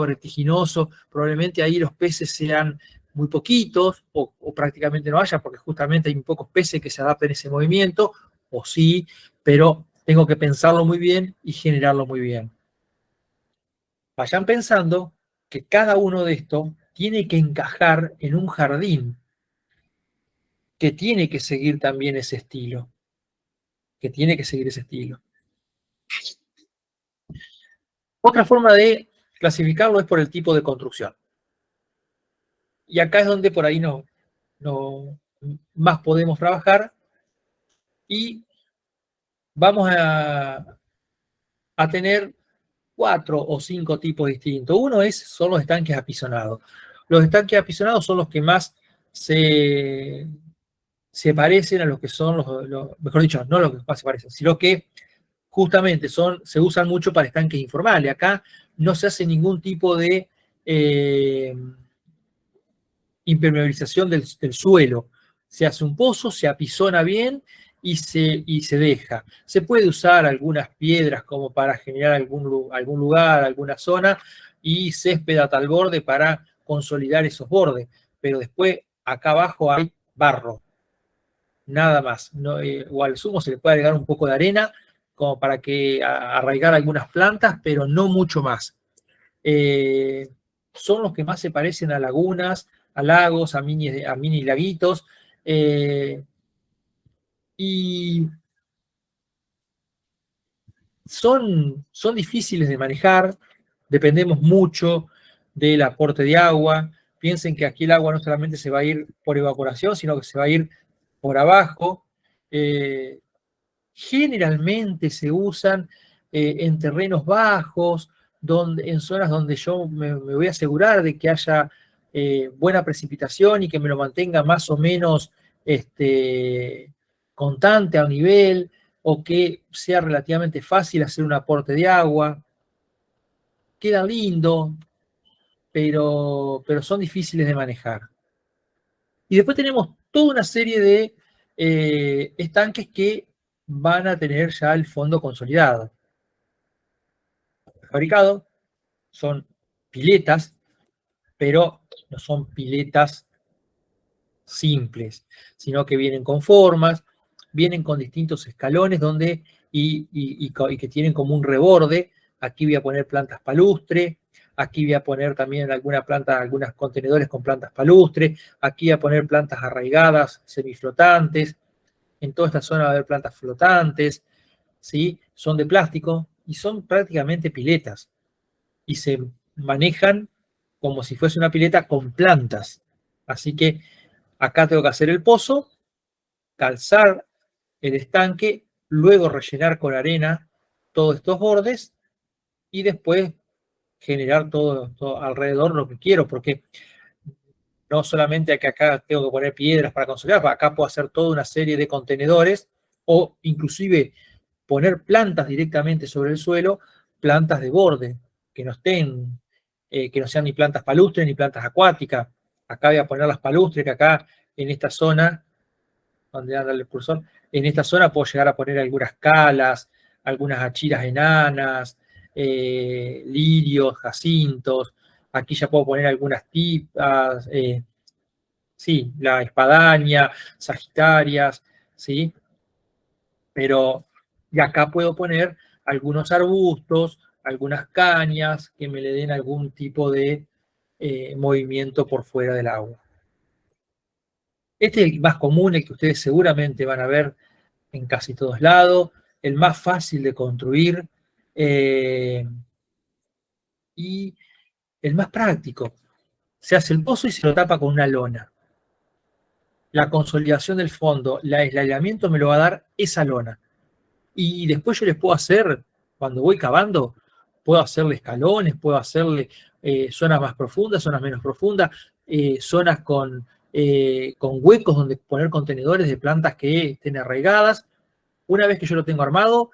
S1: vertiginoso, probablemente ahí los peces sean muy poquitos o prácticamente no haya, porque justamente hay muy pocos peces que se adapten a ese movimiento, o sí, pero tengo que pensarlo muy bien y generarlo muy bien. Vayan pensando que cada uno de estos tiene que encajar en un jardín que tiene que seguir también ese estilo, que tiene que seguir ese estilo. Otra forma de clasificarlo es por el tipo de construcción. Y acá es donde por ahí no más podemos trabajar y vamos a tener 4 o 5 tipos distintos. Uno son los estanques apisonados. Los estanques apisonados son los que más se parecen a los que son mejor dicho, no los que más se parecen, sino que justamente se usan mucho para estanques informales. Acá no se hace ningún tipo de impermeabilización del suelo. Se hace un pozo, se apisona bien y se deja. Se puede usar algunas piedras como para generar algún lugar, alguna zona, y césped hasta el borde para consolidar esos bordes. Pero después, acá abajo hay barro, nada más. No, o al sumo se le puede agregar un poco de arena como para que arraigar algunas plantas, pero no mucho más. Son los que más se parecen a lagunas, a lagos, a mini laguitos. Y son difíciles de manejar, dependemos mucho del aporte de agua. Piensen que aquí el agua no solamente se va a ir por evaporación, sino que se va a ir por abajo. Generalmente se usan en terrenos bajos, en zonas donde yo me voy a asegurar de que haya buena precipitación y que me lo mantenga más o menos constante a un nivel, o que sea relativamente fácil hacer un aporte de agua. Queda lindo, pero son difíciles de manejar. Y después tenemos toda una serie de estanques que van a tener ya el fondo consolidado. Fabricado son piletas, pero no son piletas simples, sino que vienen con formas, vienen con distintos escalones y que tienen como un reborde. Aquí voy a poner plantas palustre, aquí voy a poner también algunos contenedores con plantas palustre, aquí voy a poner plantas arraigadas, semiflotantes. En toda esta zona va a haber plantas flotantes, ¿sí? Son de plástico y son prácticamente piletas y se manejan como si fuese una pileta con plantas. Así que acá tengo que hacer el pozo, calzar el estanque, luego rellenar con arena todos estos bordes y después generar todo alrededor lo que quiero, porque no solamente que acá tengo que poner piedras para consolidar, acá puedo hacer toda una serie de contenedores o inclusive poner plantas directamente sobre el suelo, plantas de borde, que no estén, que no sean ni plantas palustres ni plantas acuáticas. Acá voy a poner las palustres, que acá en esta zona, donde anda el cursor, en esta zona puedo llegar a poner algunas calas, algunas achiras enanas, lirios, jacintos. Aquí ya puedo poner algunas tipas, sí, la espadaña, sagitarias, ¿sí? Pero y acá puedo poner algunos arbustos, algunas cañas que me le den algún tipo de movimiento por fuera del agua. Este es el más común, el que ustedes seguramente van a ver en casi todos lados, el más fácil de construir y el más práctico. Se hace el pozo y se lo tapa con una lona. La consolidación del fondo, el aislamiento me lo va a dar esa lona. Y después yo les puedo hacer, cuando voy cavando, puedo hacerle escalones, puedo hacerle zonas más profundas, zonas menos profundas, zonas con huecos donde poner contenedores de plantas que estén arraigadas. Una vez que yo lo tengo armado,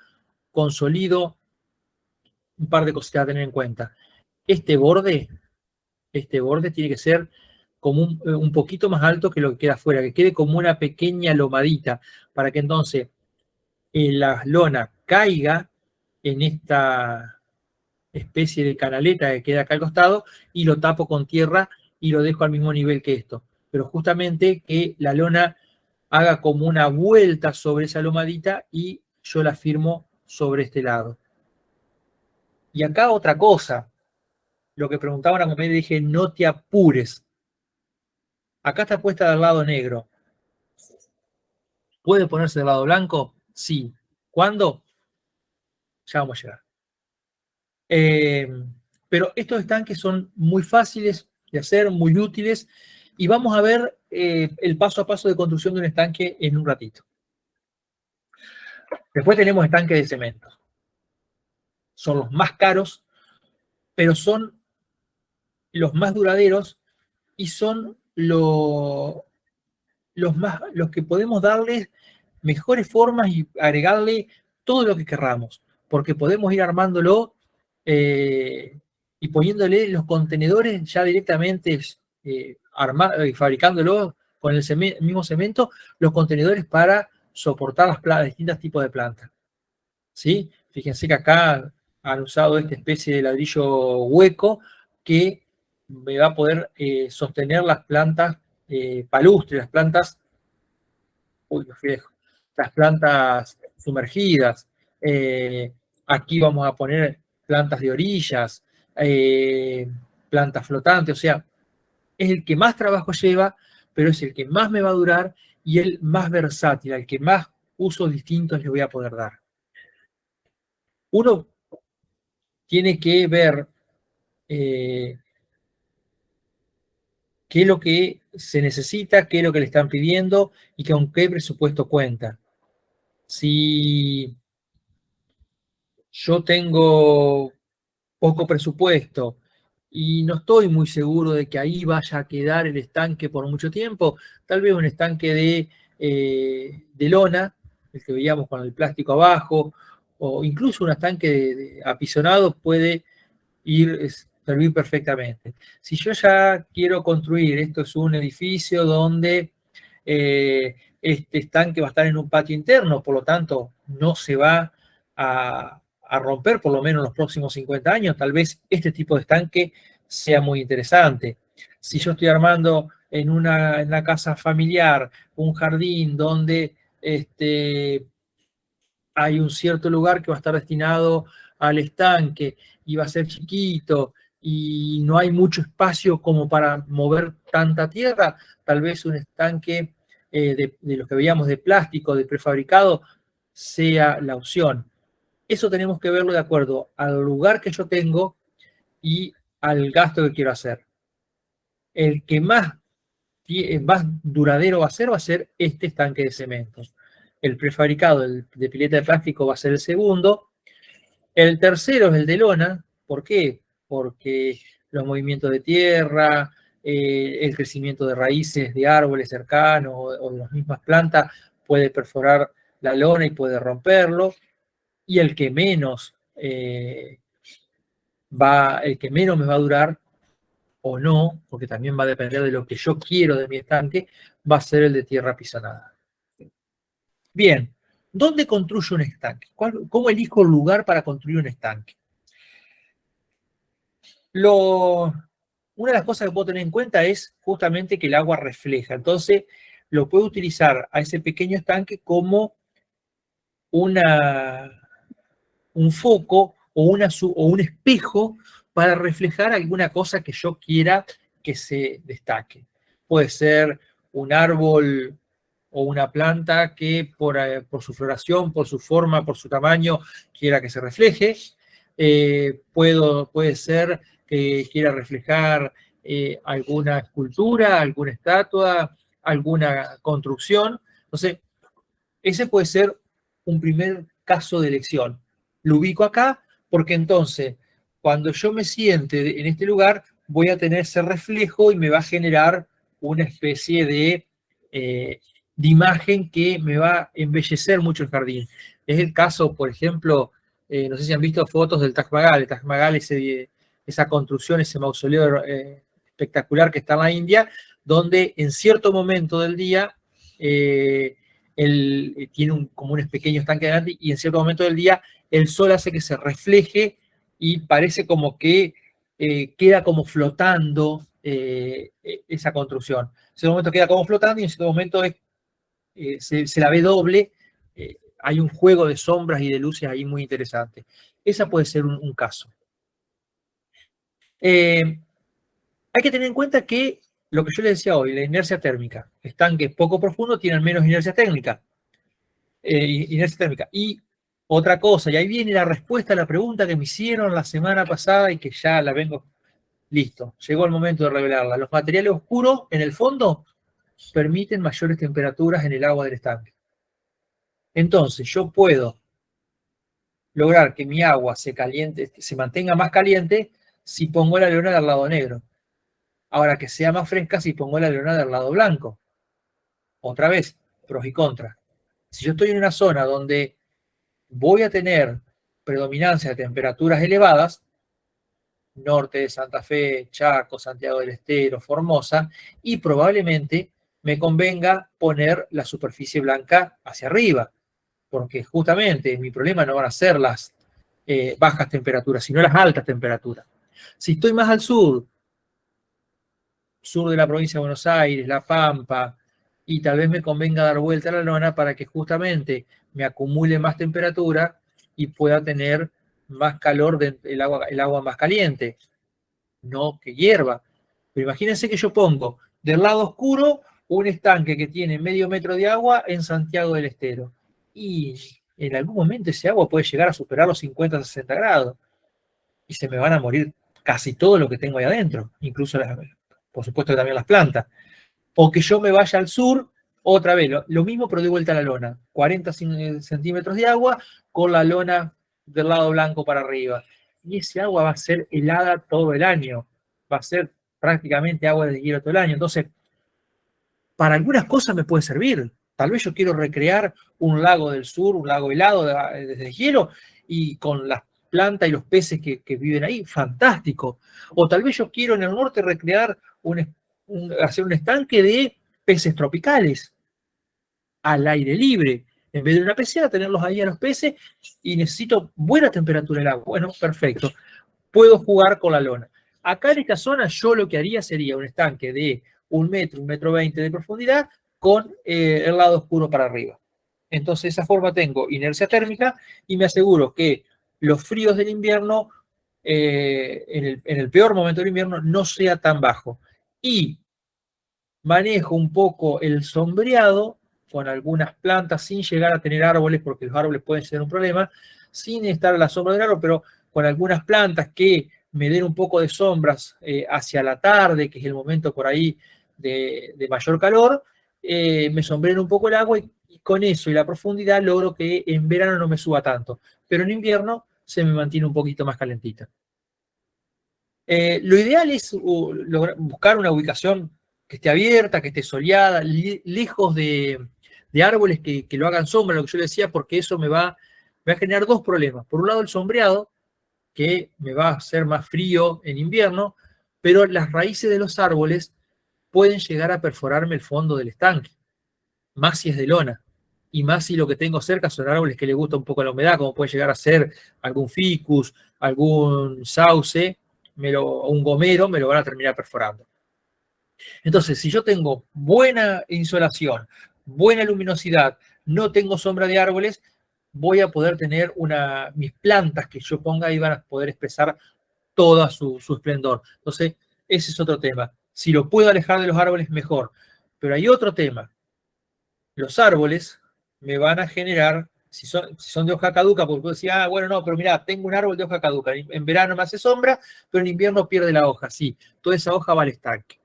S1: consolido un par de cositas a tener en cuenta. Este borde tiene que ser como un poquito más alto que lo que queda afuera, que quede como una pequeña lomadita, para que entonces la lona caiga en esta especie de canaleta que queda acá al costado y lo tapo con tierra y lo dejo al mismo nivel que esto. Pero justamente que la lona haga como una vuelta sobre esa lomadita y yo la firmo sobre este lado. Y acá otra cosa, lo que preguntaban a comer, dije, no te apures. Acá está puesta del lado negro. ¿Puede ponerse del lado blanco? Sí. ¿Cuándo? Ya vamos a llegar. Pero estos estanques son muy fáciles de hacer, muy útiles, y vamos a ver el paso a paso de construcción de un estanque en un ratito. Después tenemos estanques de cemento. Son los más caros, pero son los más duraderos y son los que podemos darles mejores formas y agregarle todo lo que querramos, porque podemos ir armándolo y poniéndole los contenedores ya directamente, fabricándolo con el mismo cemento, los contenedores para soportar las distintos tipos de plantas. ¿Sí? Fíjense que acá han usado esta especie de ladrillo hueco que me va a poder sostener las plantas palustres, las plantas, las plantas sumergidas. Aquí vamos a poner plantas de orillas, plantas flotantes, o sea, es el que más trabajo lleva, pero es el que más me va a durar y el más versátil, al que más usos distintos le voy a poder dar. Uno tiene que ver qué es lo que se necesita, qué es lo que le están pidiendo y con qué presupuesto cuenta. Si yo tengo poco presupuesto y no estoy muy seguro de que ahí vaya a quedar el estanque por mucho tiempo, tal vez un estanque de lona, el que veíamos con el plástico abajo, o incluso un estanque apisonado puede servir perfectamente. Si yo ya quiero construir, esto es un edificio donde este estanque va a estar en un patio interno, por lo tanto no se va a romper por lo menos en los próximos 50 años, tal vez este tipo de estanque sea muy interesante. Si yo estoy armando en una casa familiar un jardín donde hay un cierto lugar que va a estar destinado al estanque y va a ser chiquito y no hay mucho espacio como para mover tanta tierra, tal vez un estanque de los que veíamos de plástico, de prefabricado, sea la opción. Eso tenemos que verlo de acuerdo al lugar que yo tengo y al gasto que quiero hacer. El que más duradero va a ser este estanque de cemento. El prefabricado de pileta de plástico va a ser el segundo. El tercero es el de lona. ¿Por qué? Porque los movimientos de tierra, el crecimiento de raíces de árboles cercanos o de las mismas plantas puede perforar la lona y puede romperlo. Y el que menos el que menos me va a durar o no, porque también va a depender de lo que yo quiero de mi estanque, va a ser el de tierra apisonada. Bien, ¿dónde construyo un estanque? ¿Cómo elijo el lugar para construir un estanque? Una de las cosas que puedo tener en cuenta es justamente que el agua refleja. Entonces, lo puedo utilizar a ese pequeño estanque como un foco o un espejo para reflejar alguna cosa que yo quiera que se destaque. Puede ser un árbol o una planta que por su floración, por su forma, por su tamaño, quiera que se refleje. Puede ser que quiera reflejar alguna escultura, alguna estatua, alguna construcción. Entonces, ese puede ser un primer caso de elección. Lo ubico acá porque entonces, cuando yo me siente en este lugar, voy a tener ese reflejo y me va a generar una especie de imagen que me va a embellecer mucho el jardín. Es el caso, por ejemplo, no sé si han visto fotos del Taj Mahal. El Taj Mahal, esa construcción, ese mausoleo espectacular que está en la India, donde en cierto momento del día él tiene como un pequeño estanque delante y en cierto momento del día el sol hace que se refleje y parece como que queda como flotando esa construcción. En cierto momento queda como flotando y en cierto momento se la ve doble. Hay un juego de sombras y de luces ahí muy interesante. Esa puede ser un caso. Hay que tener en cuenta que lo que yo le decía hoy, la inercia térmica, estanques poco profundos tienen menos inercia térmica. Inercia térmica. Y otra cosa, y ahí viene la respuesta a la pregunta que me hicieron la semana pasada y que ya la vengo. Listo, llegó el momento de revelarla. Los materiales oscuros en el fondo permiten mayores temperaturas en el agua del estanque. Entonces, yo puedo lograr que mi agua se mantenga más caliente si pongo la leona del lado negro. Ahora que sea más fresca si pongo la leona del lado blanco. Otra vez, pros y contras. Si yo estoy en una zona donde voy a tener predominancia de temperaturas elevadas, norte de Santa Fe, Chaco, Santiago del Estero, Formosa, y probablemente me convenga poner la superficie blanca hacia arriba, porque justamente mi problema no van a ser las bajas temperaturas, sino las altas temperaturas. Si estoy más al sur de la provincia de Buenos Aires, La Pampa, y tal vez me convenga dar vuelta a la lona para que justamente me acumule más temperatura y pueda tener más calor el agua más caliente, no que hierva. Pero imagínense que yo pongo del lado oscuro un estanque que tiene medio metro de agua en Santiago del Estero. Y en algún momento ese agua puede llegar a superar los 50, 60 grados. Y se me van a morir casi todo lo que tengo ahí adentro, incluso por supuesto que también las plantas. O que yo me vaya al sur, otra vez, lo mismo pero de vuelta a la lona. 40 centímetros de agua con la lona del lado blanco para arriba. Y ese agua va a ser helada todo el año. Va a ser prácticamente agua de hielo todo el año. Entonces, para algunas cosas me puede servir. Tal vez yo quiero recrear un lago del sur, un lago helado desde hielo, y con las plantas y los peces que viven ahí, fantástico. O tal vez yo quiero en el norte recrear hacer un estanque de peces tropicales al aire libre. En vez de una pecera, tenerlos ahí a los peces y necesito buena temperatura del agua. Bueno, perfecto. Puedo jugar con la lona. Acá en esta zona yo lo que haría sería un estanque de 1 metro, 1,20 metros de profundidad con el lado oscuro para arriba. Entonces de esa forma tengo inercia térmica y me aseguro que los fríos del invierno, en el peor momento del invierno, no sea tan bajo. Y manejo un poco el sombreado con algunas plantas sin llegar a tener árboles, porque los árboles pueden ser un problema, sin estar a la sombra del árbol, pero con algunas plantas que me den un poco de sombras hacia la tarde, que es el momento por ahí de mayor calor, me sombrero un poco el agua y con eso y la profundidad logro que en verano no me suba tanto, pero en invierno se me mantiene un poquito más calentita. Lo ideal es buscar una ubicación que esté abierta, que esté soleada, lejos de árboles que lo hagan sombra, lo que yo le decía, porque eso me va a generar dos problemas. Por un lado, el sombreado, que me va a hacer más frío en invierno, pero las raíces de los árboles pueden llegar a perforarme el fondo del estanque, más si es de lona, y más si lo que tengo cerca son árboles que le gusta un poco la humedad, como puede llegar a ser algún ficus, algún sauce, un gomero, me lo van a terminar perforando. Entonces, si yo tengo buena insolación, buena luminosidad, no tengo sombra de árboles, voy a poder tener mis plantas que yo ponga ahí van a poder expresar todo su esplendor. Entonces, ese es otro tema. Si lo puedo alejar de los árboles, mejor. Pero hay otro tema. Los árboles me van a generar, si son de hoja caduca, porque puedo decir, bueno, no, pero mira, tengo un árbol de hoja caduca. En verano me hace sombra, pero en invierno pierde la hoja. Sí, toda esa hoja va al estanque.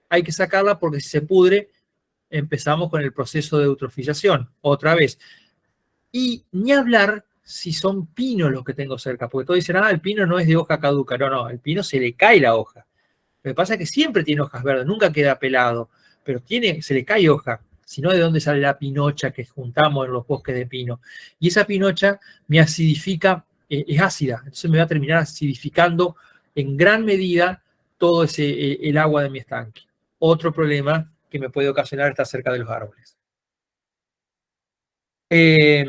S1: Hay que sacarla porque si se pudre, empezamos con el proceso de eutrofización, otra vez. Y ni hablar si son pinos los que tengo cerca, porque todos dicen, el pino no es de hoja caduca. No, no, el pino se le cae la hoja. Lo que pasa es que siempre tiene hojas verdes, nunca queda pelado, pero se le cae hoja. Si no, ¿de dónde sale la pinocha que juntamos en los bosques de pino? Y esa pinocha me acidifica, es ácida, entonces me va a terminar acidificando en gran medida todo el agua de mi estanque. Otro problema que me puede ocasionar estar cerca de los árboles. Eh,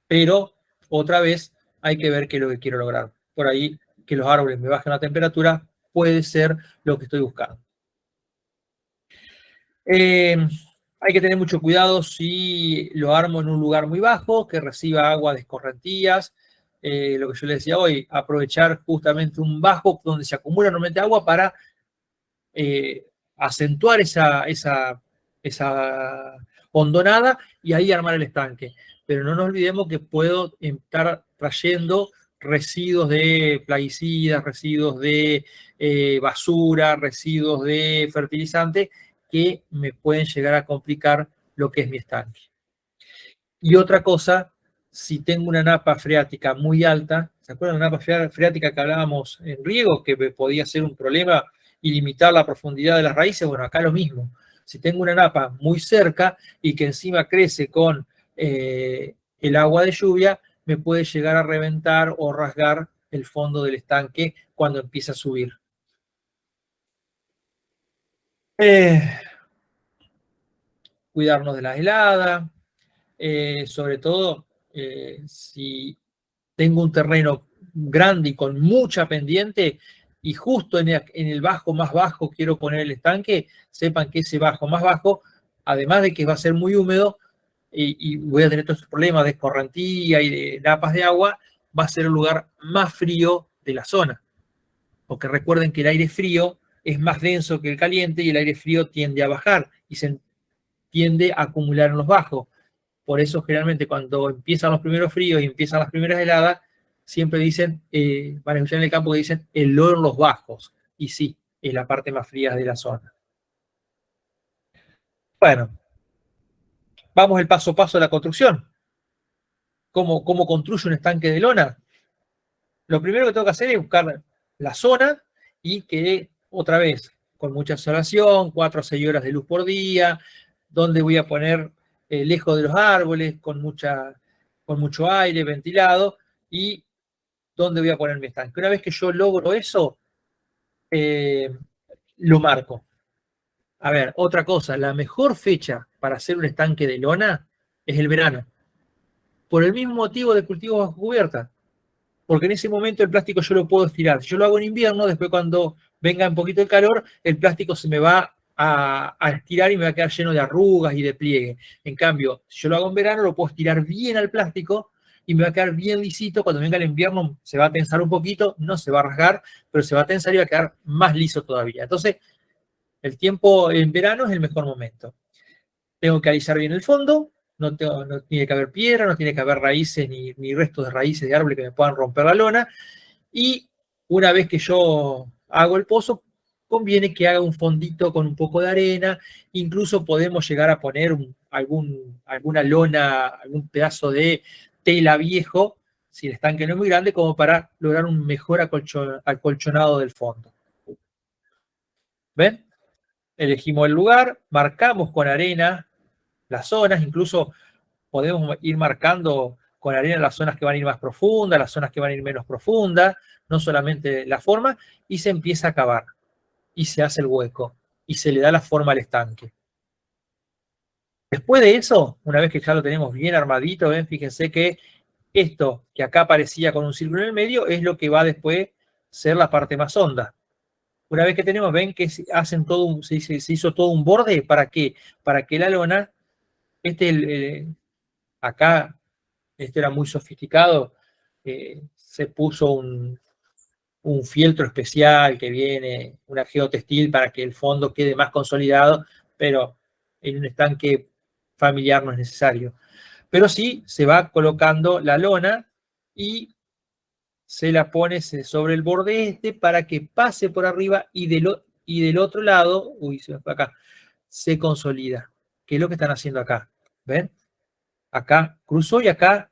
S1: pero otra vez hay que ver qué es lo que quiero lograr. Por ahí que los árboles me bajen la temperatura, puede ser lo que estoy buscando. Hay que tener mucho cuidado si lo armo en un lugar muy bajo, que reciba agua de escorrentías. Lo que yo les decía hoy, aprovechar justamente un bajo donde se acumula normalmente agua para acentuar esa hondonada y ahí armar el estanque. Pero no nos olvidemos que puedo estar trayendo residuos de plaguicidas, residuos de basura, residuos de fertilizante que me pueden llegar a complicar lo que es mi estanque. Y otra cosa, si tengo una napa freática muy alta, ¿se acuerdan de la napa freática que hablábamos en riego, que podía ser un problema y limitar la profundidad de las raíces? Bueno, acá lo mismo. Si tengo una napa muy cerca y que encima crece con el agua de lluvia, me puede llegar a reventar o rasgar el fondo del estanque cuando empieza a subir. Cuidarnos de las heladas, sobre todo si tengo un terreno grande y con mucha pendiente y justo en el bajo más bajo quiero poner el estanque, sepan que ese bajo más bajo, además de que va a ser muy húmedo y voy a tener todos estos problemas de escorrentía y de napas de agua, va a ser el lugar más frío de la zona. Porque recuerden que el aire frío es más denso que el caliente y el aire frío tiende a bajar y se tiende a acumular en los bajos. Por eso generalmente cuando empiezan los primeros fríos y empiezan las primeras heladas, siempre dicen, van a escuchar en el campo que dicen el lodo en los bajos. Y sí, es la parte más fría de la zona. Bueno, vamos el paso a paso de la construcción. ¿Cómo construye un estanque de lona? Lo primero que tengo que hacer es buscar la zona y que, otra vez, con mucha insolación, 4 o 6 horas de luz por día, donde voy a poner lejos de los árboles, con mucho aire ventilado, y dónde voy a poner mi estanque. Una vez que yo logro eso, lo marco. A ver, otra cosa, la mejor fecha para hacer un estanque de lona es el verano. Por el mismo motivo de cultivo bajo cubierta. Porque en ese momento el plástico yo lo puedo estirar. Si yo lo hago en invierno, después cuando venga un poquito el calor, el plástico se me va a estirar y me va a quedar lleno de arrugas y de pliegue. En cambio, si yo lo hago en verano, lo puedo estirar bien al plástico y me va a quedar bien lisito. Cuando venga el invierno se va a tensar un poquito, no se va a rasgar, pero se va a tensar y va a quedar más liso todavía. Entonces, el tiempo en verano es el mejor momento. Tengo que alisar bien el fondo, no tiene que haber piedra, no tiene que haber raíces ni restos de raíces de árboles que me puedan romper la lona. Y una vez que yo hago el pozo, conviene que haga un fondito con un poco de arena. Incluso podemos llegar a poner alguna lona, algún pedazo de tela viejo, si el estanque no es muy grande, como para lograr un mejor acolchonado del fondo. ¿Ven? Elegimos el lugar, marcamos con arena las zonas, incluso podemos ir marcando con arena las zonas que van a ir más profundas, las zonas que van a ir menos profundas, no solamente la forma, y se empieza a cavar, y se hace el hueco, y se le da la forma al estanque. Después de eso, una vez que ya lo tenemos bien armadito, ¿ven? Fíjense que esto que acá aparecía con un círculo en el medio es lo que va después a ser la parte más honda. Una vez que tenemos, ven que se hizo todo un borde, ¿para qué? Para que la lona, acá, este era muy sofisticado, se puso un fieltro especial que viene, una geotextil para que el fondo quede más consolidado, pero en un estanque familiar no es necesario. Pero sí se va colocando la lona y se la pone sobre el borde para que pase por arriba y del otro lado, uy, se me fue acá, se consolida. ¿Qué es lo que están haciendo acá? ¿Ven? Acá cruzó y acá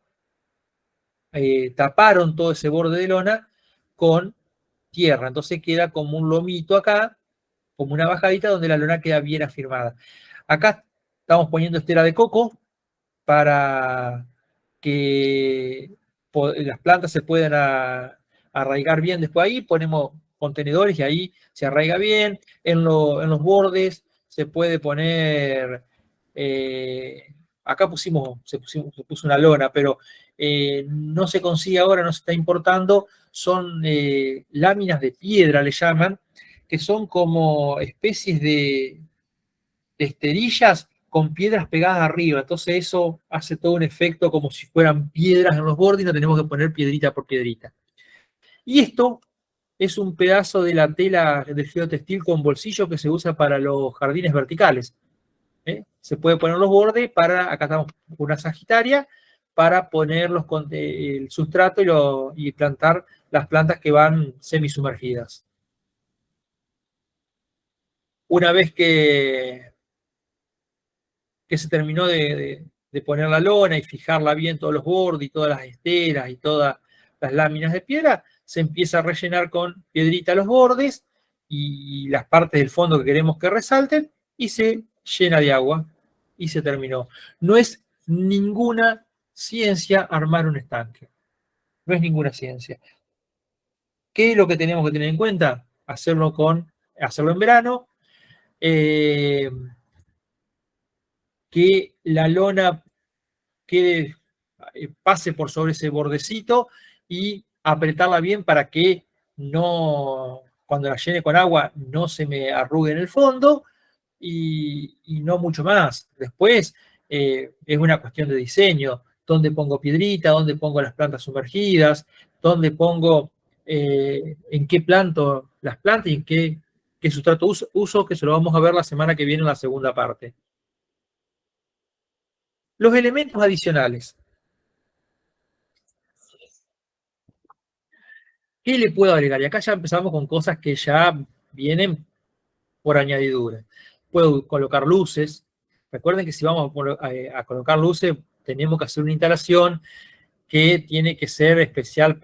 S1: taparon todo ese borde de lona con tierra. Entonces queda como un lomito acá, como una bajadita donde la lona queda bien afirmada. Acá estamos poniendo estera de coco para que las plantas se puedan arraigar bien después ahí. Ponemos contenedores y ahí se arraiga bien. En los bordes se puede poner, acá se puso una lona, pero no se consigue ahora, no se está importando, son láminas de piedra, le llaman, que son como especies de esterillas con piedras pegadas arriba. Entonces eso hace todo un efecto como si fueran piedras en los bordes y no tenemos que poner piedrita por piedrita. Y esto es un pedazo de la tela del geotextil con bolsillo que se usa para los jardines verticales. Se puede poner los bordes para, acá estamos una sagitaria, para poner el sustrato y plantar las plantas que van semisumergidas. Una vez que se terminó de poner la lona y fijarla bien todos los bordes y todas las esteras y todas las láminas de piedra, se empieza a rellenar con piedrita los bordes y las partes del fondo que queremos que resalten y se llena de agua y se terminó. No es ninguna ciencia armar un estanque. No es ninguna ciencia. ¿Qué es lo que tenemos que tener en cuenta? Hacerlo en verano, que la lona pase por sobre ese bordecito y apretarla bien para que no, cuando la llene con agua, no se me arrugue en el fondo y no mucho más. Después es una cuestión de diseño, dónde pongo piedrita, dónde pongo las plantas sumergidas, dónde pongo, en qué planto las plantas y en qué sustrato uso, que se lo vamos a ver la semana que viene en la segunda parte. Los elementos adicionales. ¿Qué le puedo agregar? Y acá ya empezamos con cosas que ya vienen por añadidura. Puedo colocar luces. Recuerden que si vamos a colocar luces, tenemos que hacer una instalación que tiene que ser especial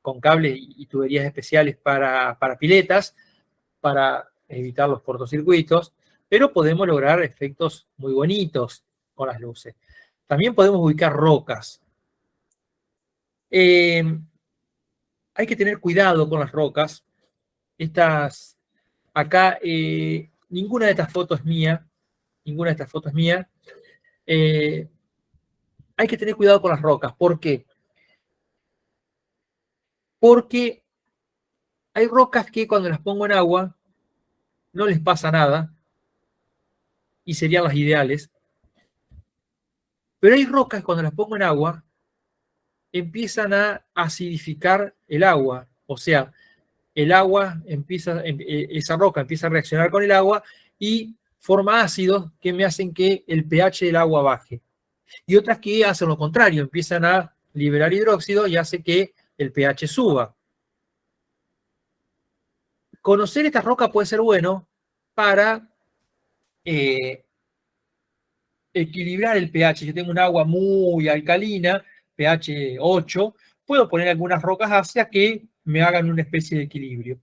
S1: con cables y tuberías especiales para piletas, para evitar los cortocircuitos, pero podemos lograr efectos muy bonitos con las luces. También podemos ubicar rocas. Hay que tener cuidado con las rocas. Acá, ninguna de estas fotos es mía. Ninguna de estas fotos es mía. Hay que tener cuidado con las rocas. ¿Por qué? Porque hay rocas que cuando las pongo en agua no les pasa nada y serían las ideales. Pero hay rocas que cuando las pongo en agua empiezan a acidificar el agua. O sea, esa roca empieza a reaccionar con el agua y forma ácidos que me hacen que el pH del agua baje. Y otras que hacen lo contrario, empiezan a liberar hidróxido y hace que el pH suba. Conocer estas rocas puede ser bueno para equilibrar el pH. Si tengo un agua muy alcalina, pH 8, puedo poner algunas rocas ácidas que me hagan una especie de equilibrio.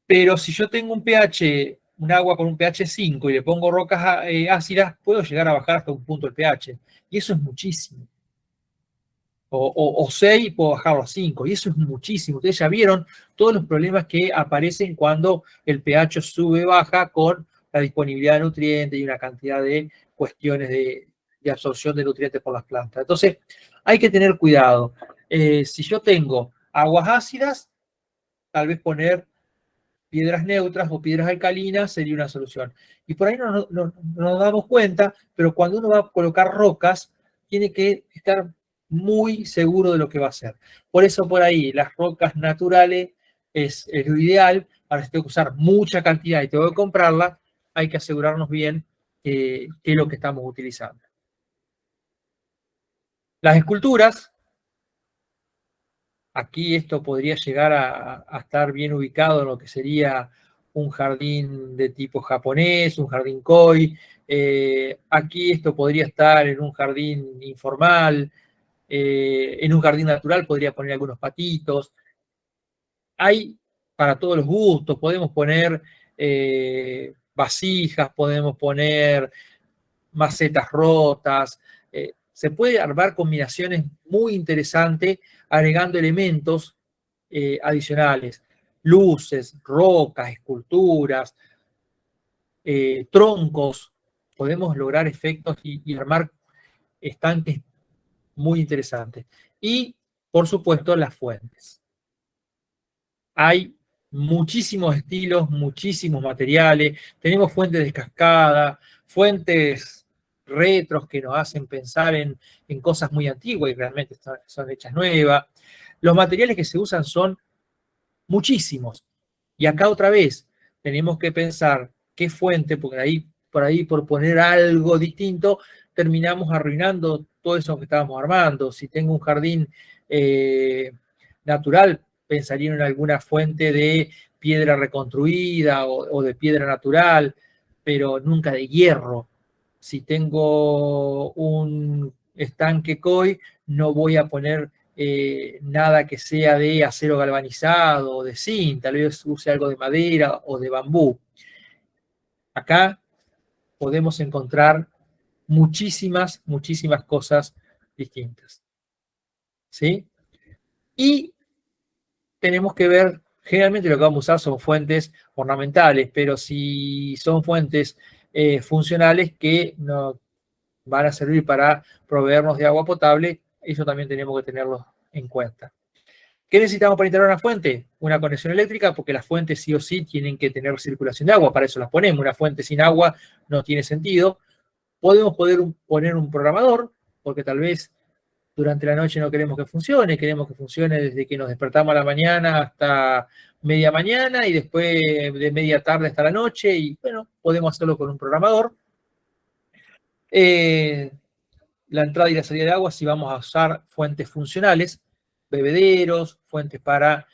S1: Pero si yo tengo un agua con un pH 5 y le pongo rocas ácidas, puedo llegar a bajar hasta un punto el pH. Y eso es muchísimo. O 6, puedo bajarlo a 5. Y eso es muchísimo. Ustedes ya vieron todos los problemas que aparecen cuando el pH sube, baja con la disponibilidad de nutrientes y una cantidad de cuestiones de absorción de nutrientes por las plantas. Entonces, hay que tener cuidado. Si yo tengo aguas ácidas, tal vez poner piedras neutras o piedras alcalinas sería una solución. Y por ahí no nos damos cuenta, pero cuando uno va a colocar rocas, tiene que estar muy seguro de lo que va a hacer. Por eso por ahí las rocas naturales es lo ideal. Ahora si tengo que usar mucha cantidad y tengo que comprarla, hay que asegurarnos bien qué es lo que estamos utilizando. Las esculturas, aquí esto podría llegar a estar bien ubicado en lo que sería un jardín de tipo japonés, un jardín koi. Aquí esto podría estar en un jardín informal. En un jardín natural podría poner algunos patitos. Hay para todos los gustos. Podemos poner vasijas, podemos poner macetas rotas. Se puede armar combinaciones muy interesantes agregando elementos adicionales, luces, rocas, esculturas, troncos. Podemos lograr efectos y armar estanques muy interesantes. Y, por supuesto, las fuentes. hay muchísimos estilos, muchísimos materiales, tenemos fuentes de cascada, fuentes retros que nos hacen pensar en cosas muy antiguas y realmente son hechas nuevas. Los materiales que se usan son muchísimos. Y acá otra vez tenemos que pensar qué fuente, porque por ahí por poner algo distinto, terminamos arruinando todo eso que estábamos armando. Si tengo un jardín natural, pensaría en alguna fuente de piedra reconstruida o de piedra natural, pero nunca de hierro. Si tengo un estanque koi, no voy a poner nada que sea de acero galvanizado o de zinc, tal vez use algo de madera o de bambú. Acá podemos encontrar muchísimas, muchísimas cosas distintas. ¿Sí? Y tenemos que ver, generalmente lo que vamos a usar son fuentes ornamentales, pero si son fuentes funcionales que nos van a servir para proveernos de agua potable, eso también tenemos que tenerlo en cuenta. ¿Qué necesitamos para instalar una fuente? Una conexión eléctrica, porque las fuentes sí o sí tienen que tener circulación de agua, para eso las ponemos. Una fuente sin agua no tiene sentido. Podemos poner un programador, porque tal vez durante la noche no queremos que funcione desde que nos despertamos a la mañana hasta media mañana y después de media tarde hasta la noche, y bueno, podemos hacerlo con un programador. La entrada y la salida de agua si vamos a usar fuentes funcionales, bebederos, fuentes para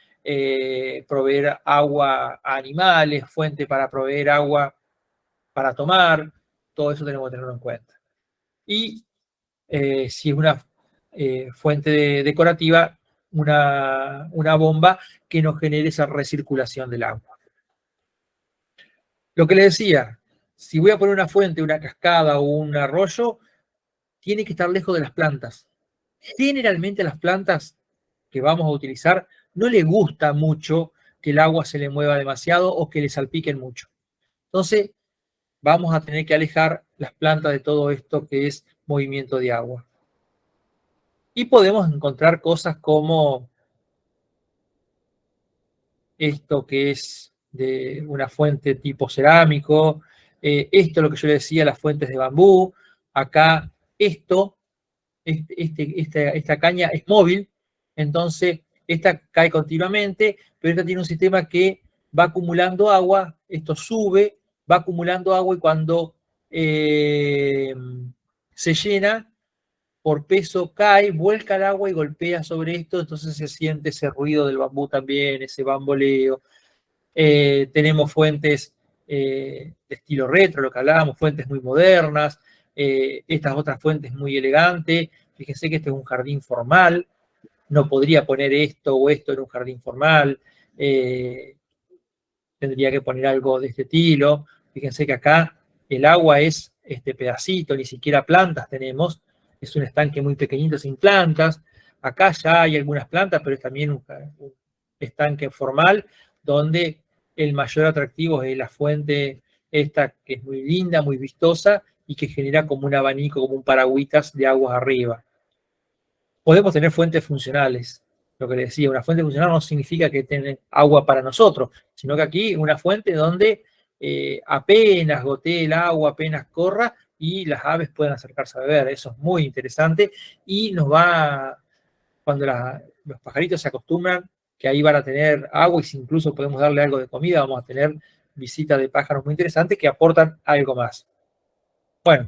S1: proveer agua a animales, fuentes para proveer agua para tomar, todo eso tenemos que tenerlo en cuenta. Y si es una fuente decorativa, una bomba que nos genere esa recirculación del agua. Lo que les decía, si voy a poner una fuente, una cascada o un arroyo, tiene que estar lejos de las plantas. Generalmente a las plantas que vamos a utilizar no les gusta mucho que el agua se le mueva demasiado o que le salpiquen mucho. Entonces, vamos a tener que alejar las plantas de todo esto que es movimiento de agua. Y podemos encontrar cosas como esto que es de una fuente tipo cerámico, esto es lo que yo le decía, las fuentes de bambú, acá esto esta caña es móvil, entonces esta cae continuamente, pero esta tiene un sistema que va acumulando agua, esto sube, va acumulando agua y cuando se llena, por peso cae, vuelca el agua y golpea sobre esto, entonces se siente ese ruido del bambú también, ese bamboleo. Tenemos fuentes de estilo retro, lo que hablábamos, fuentes muy modernas, estas otras fuentes muy elegantes. Fíjense que este es un jardín formal, no podría poner esto o esto en un jardín formal, tendría que poner algo de este estilo. Fíjense que acá el agua es este pedacito, ni siquiera plantas tenemos, es un estanque muy pequeñito sin plantas. Acá ya hay algunas plantas, pero es también un estanque formal donde el mayor atractivo es la fuente esta que es muy linda, muy vistosa y que genera como un abanico, como un paragüitas de aguas arriba. Podemos tener fuentes funcionales. Lo que les decía, una fuente funcional no significa que tenga agua para nosotros, sino que aquí una fuente donde apenas gotee el agua, apenas corra y las aves puedan acercarse a beber. Eso es muy interesante y nos va, cuando los pajaritos se acostumbran que ahí van a tener agua y si incluso podemos darle algo de comida, vamos a tener visitas de pájaros muy interesantes que aportan algo más. Bueno,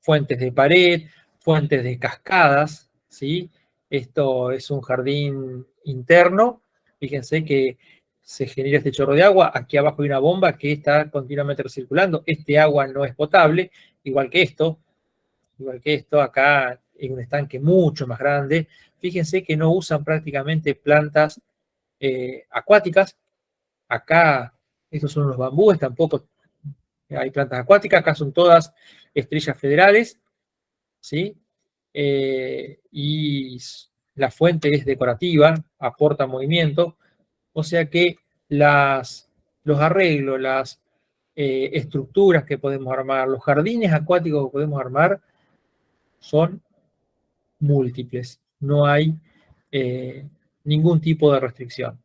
S1: fuentes de pared, fuentes de cascadas, ¿sí? Esto es un jardín interno. Fíjense que se genera este chorro de agua. Aquí abajo hay una bomba que está continuamente recirculando. Este agua no es potable, igual que esto. Igual que esto, acá en un estanque mucho más grande. Fíjense que no usan prácticamente plantas acuáticas. Acá, estos son los bambúes, tampoco hay plantas acuáticas. Acá son todas estrellas federales, ¿sí? Y la fuente es decorativa, aporta movimiento, o sea que los arreglos, las estructuras que podemos armar, los jardines acuáticos que podemos armar son múltiples, no hay ningún tipo de restricción.